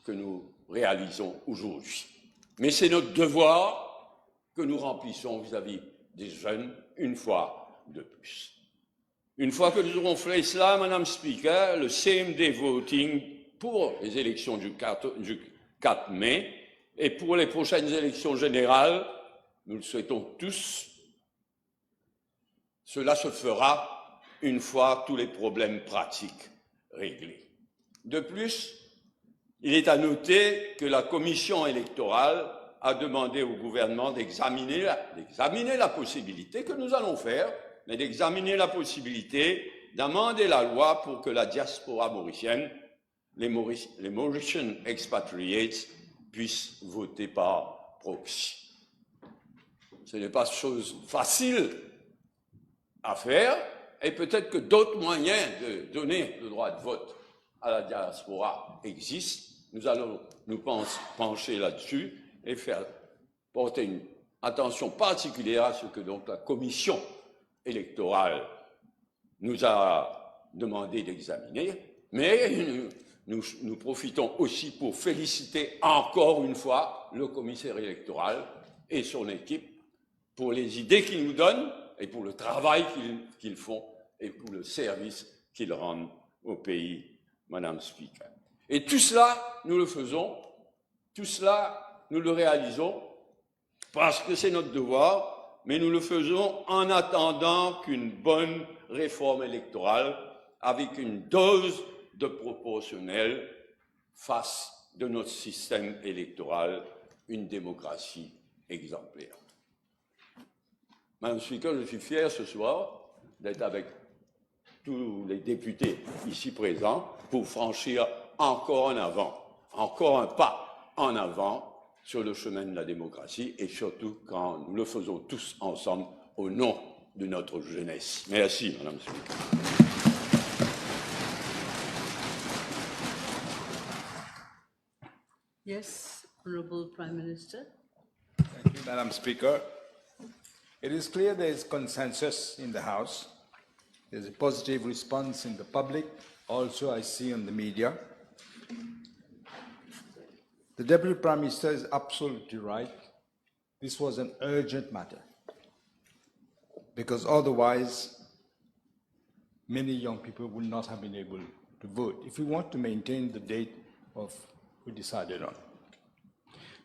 que nous réalisons aujourd'hui. Mais c'est notre devoir que nous remplissons vis-à-vis des jeunes une fois de plus. Une fois que nous aurons fait cela, Madame Speaker, le same day voting pour les élections du 4 mai et pour les prochaines élections générales, nous le souhaitons tous, cela se fera une fois tous les problèmes pratiques réglés. De plus, il est à noter que la commission électorale a demandé au gouvernement d'examiner la possibilité que nous allons faire, mais d'examiner la possibilité d'amender la loi pour que la diaspora mauricienne, les Mauritian expatriates, puissent voter par proxy. Ce n'est pas chose facile à faire, et peut-être que d'autres moyens de donner le droit de vote à la diaspora existent. Nous allons nous pencher là-dessus et faire porter une attention particulière à ce que donc la commission électorale nous a demandé d'examiner, mais nous profitons aussi pour féliciter encore une fois le commissaire électoral et son équipe pour les idées qu'ils nous donnent et pour le travail qu'ils font et pour le service qu'ils rendent au pays, Madame Speaker. Et tout cela, nous le faisons, tout cela, nous le réalisons parce que c'est notre devoir, mais nous le faisons en attendant qu'une bonne réforme électorale avec une dose de proportionnel fasse de notre système électoral une démocratie exemplaire. Madame Speaker, je suis fier ce soir d'être avec tous les députés ici présents pour franchir encore un pas en avant sur le chemin de la démocratie et surtout quand nous le faisons tous ensemble au nom de notre jeunesse. Merci, Madame Speaker. Yes, Honorable Prime Minister. Thank you, Madam Speaker. It is clear there is consensus in the House. There's a positive response in the public, also I see on the media. The Deputy Prime Minister is absolutely right. This was an urgent matter because otherwise many young people would not have been able to vote if we want to maintain the date of we decided on.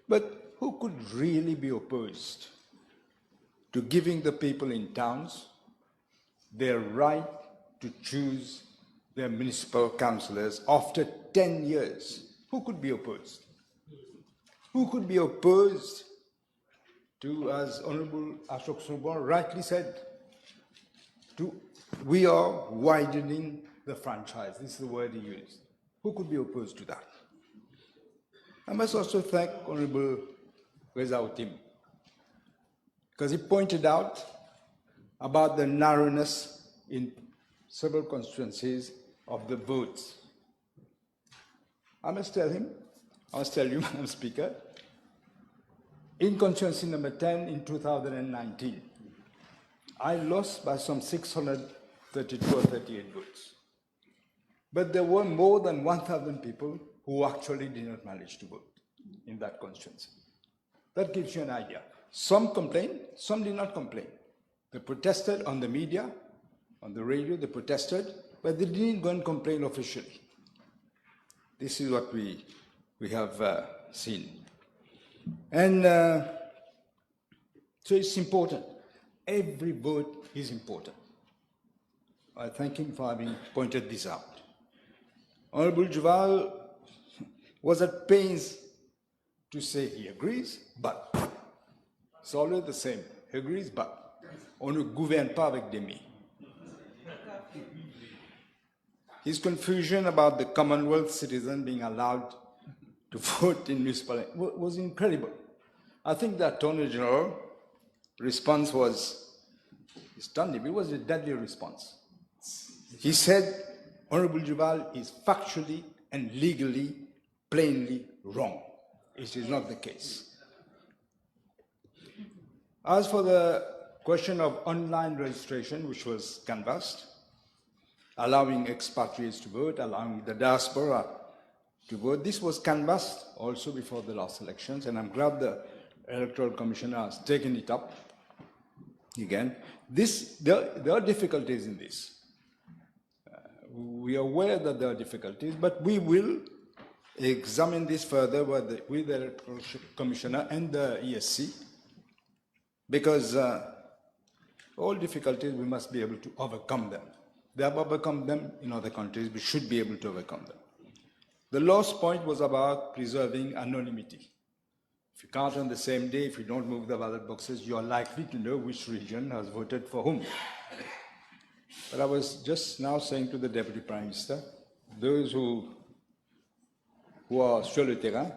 But who could really be opposed to giving the people in towns their right to choose their municipal councillors after 10 years? Who could be opposed? Who could be opposed to, as Honorable Ashok Subban rightly said, we are widening the franchise. This is the word he used. Who could be opposed to that? I must also thank Honorable Reza Tim, because he pointed out about the narrowness in several constituencies of the votes. I must tell you, Madam Speaker, in constituency number 10 in 2019, I lost by some 632 or 38 votes. But there were more than 1,000 people who actually did not manage to vote in that constituency. That gives you an idea. Some complained, some did not complain. They protested on the media, on the radio, they protested, but they didn't go and complain officially. This is what we have seen. And so it's important. Every vote is important. I thank him for having pointed this out. Honorable Juval was at pains to say he agrees, but. It's always the same. He agrees, but. On ne gouverne pas avec des mais. His confusion about the Commonwealth citizen being allowed to vote in municipal was incredible. I think the Attorney General response was, it stunned him. It was a deadly response. He said, Honorable Juval is factually and legally plainly wrong. It is not the case. As for the question of online registration, which was canvassed, allowing expatriates to vote, allowing the diaspora to vote, this was canvassed also before the last elections, and I'm glad the Electoral Commissioner has taken it up again. There are difficulties in this. We are aware that there are difficulties, but we will examine this further with the Electoral Commissioner and the ESC, because all difficulties, we must be able to overcome them. They have overcome them in other countries, we should be able to overcome them. The last point was about preserving anonymity. If you count on the same day, if you don't move the ballot boxes, you are likely to know which region has voted for whom. But I was just now saying to the Deputy Prime Minister, those who are sur le terrain,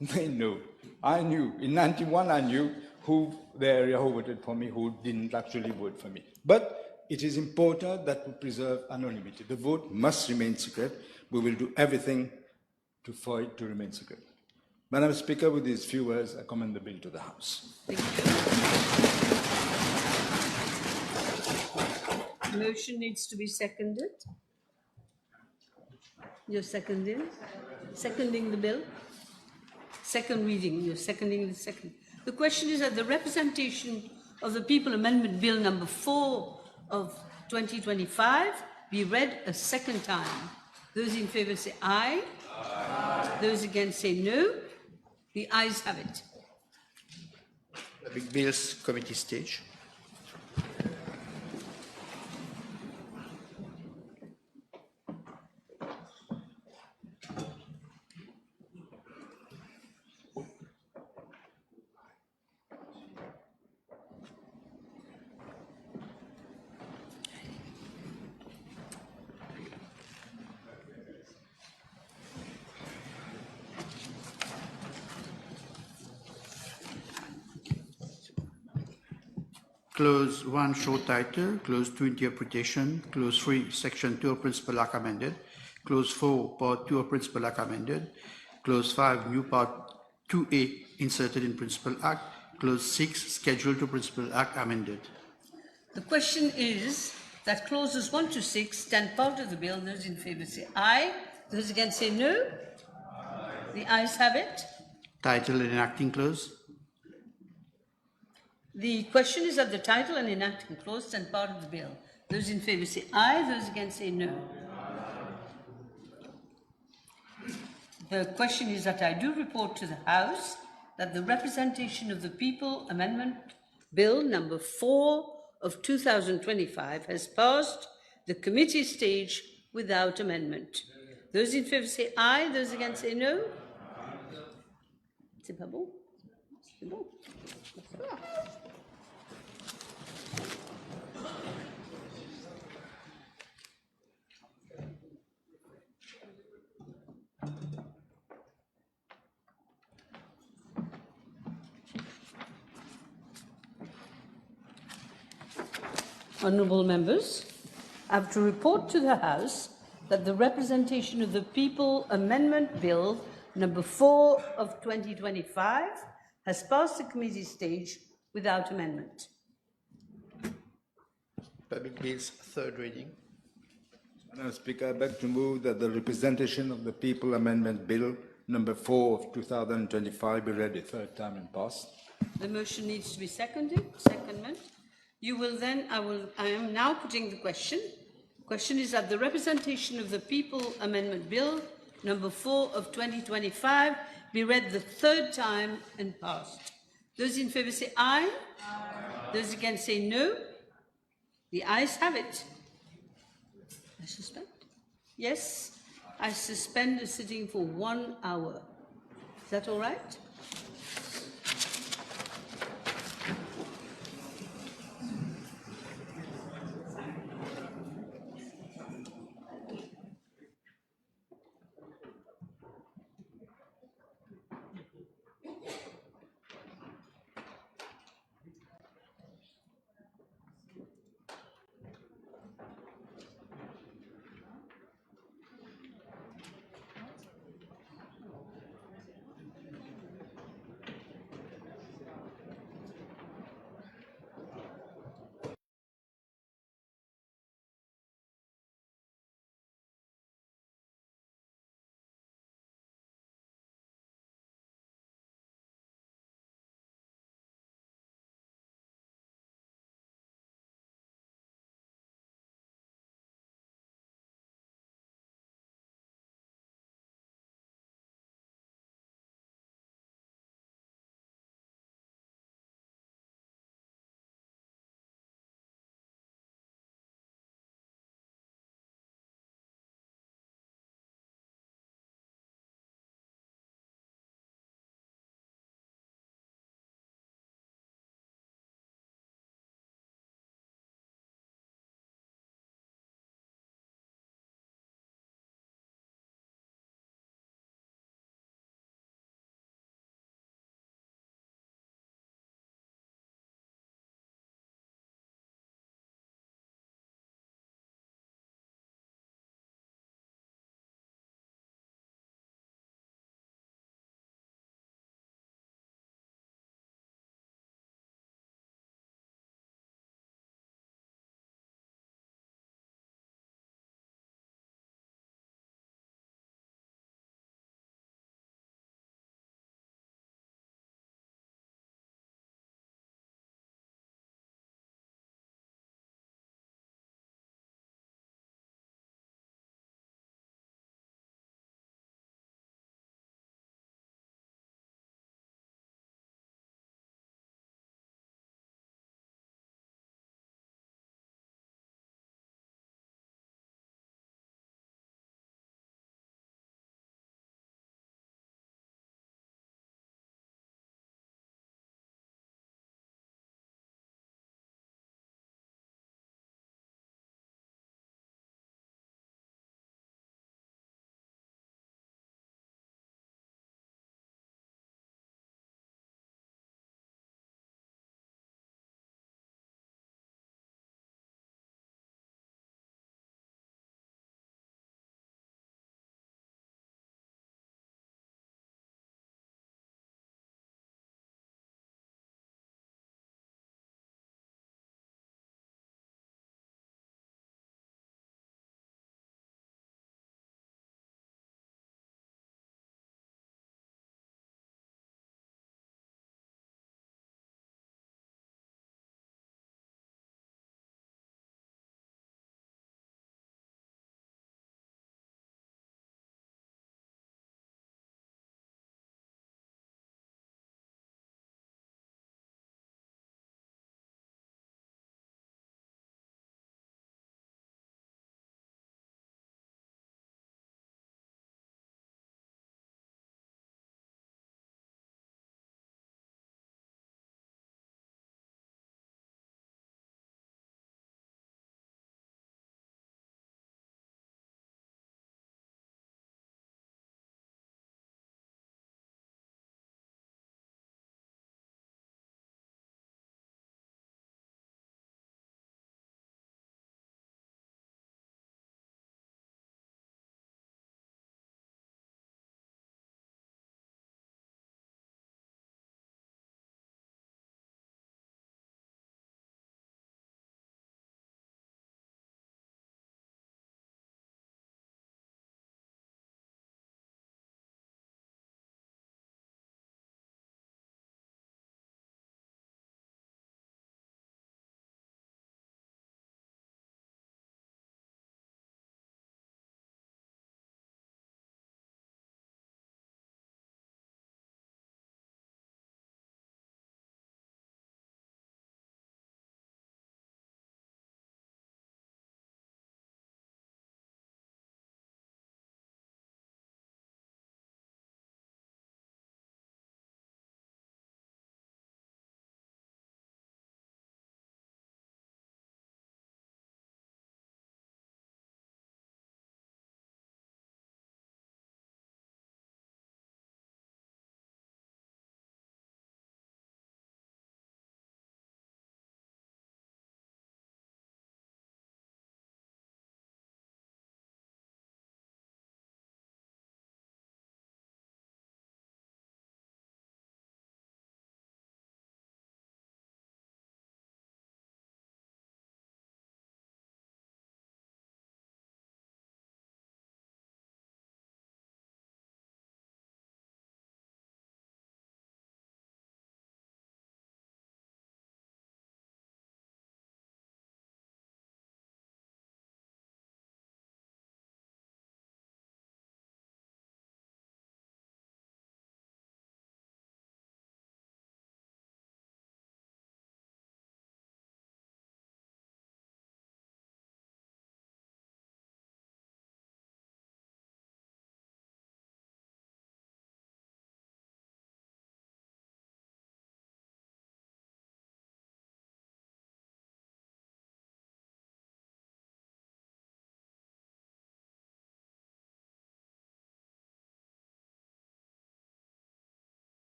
they know. I knew, in 91 I knew who the area who voted for me, who didn't actually vote for me. But it is important that we preserve anonymity. The vote must remain secret. We will do everything for it to remain secret. Madam Speaker, with these few words, I commend the bill to the House. The motion needs to be seconded. You're seconding the bill. Second reading, you're seconding the second. The question is that the representation of the People Amendment Bill number 4 of 2025 be read a second time. Those in favour say aye. Aye. Those against say no. The ayes have it. Public Bills Committee stage. Clause 1, short title. Clause 2, interpretation. Clause 3, section 2 of Principal Act amended. Clause 4, part 2 of Principal Act amended. Clause 5, new part 2A inserted in Principal Act. Clause 6, schedule to Principal Act amended. The question is that clauses 1 to 6 stand part of the bill. Those in favour say aye. Those against say no. Aye. The ayes have it. Title and enacting clause. The question is that the title and enacting clause stand part of the bill. Those in favour say aye. Those against say no. The question is that I do report to the House that the representation of the People Amendment Bill number 4 of 2025 has passed the committee stage without amendment. Those in favour say aye. Those against say no. C'est pas bon? C'est bon. Honourable members, I have to report to the House that the Representation of the People Amendment Bill number 4 of 2025 has passed the committee stage without amendment. Public Bills, third reading. Madam Speaker, I beg to move that the Representation of the People Amendment Bill number 4 of 2025 be read a third time and passed. The motion needs to be seconded. Secondment. You will then, I am now putting the question. Question is that the Representation of the People Amendment Bill number 4 of 2025 be read the third time and passed. Those in favour say aye. Aye. Those against say no. The ayes have it. I suspend? Yes. I suspend the sitting for 1 hour. Is that all right?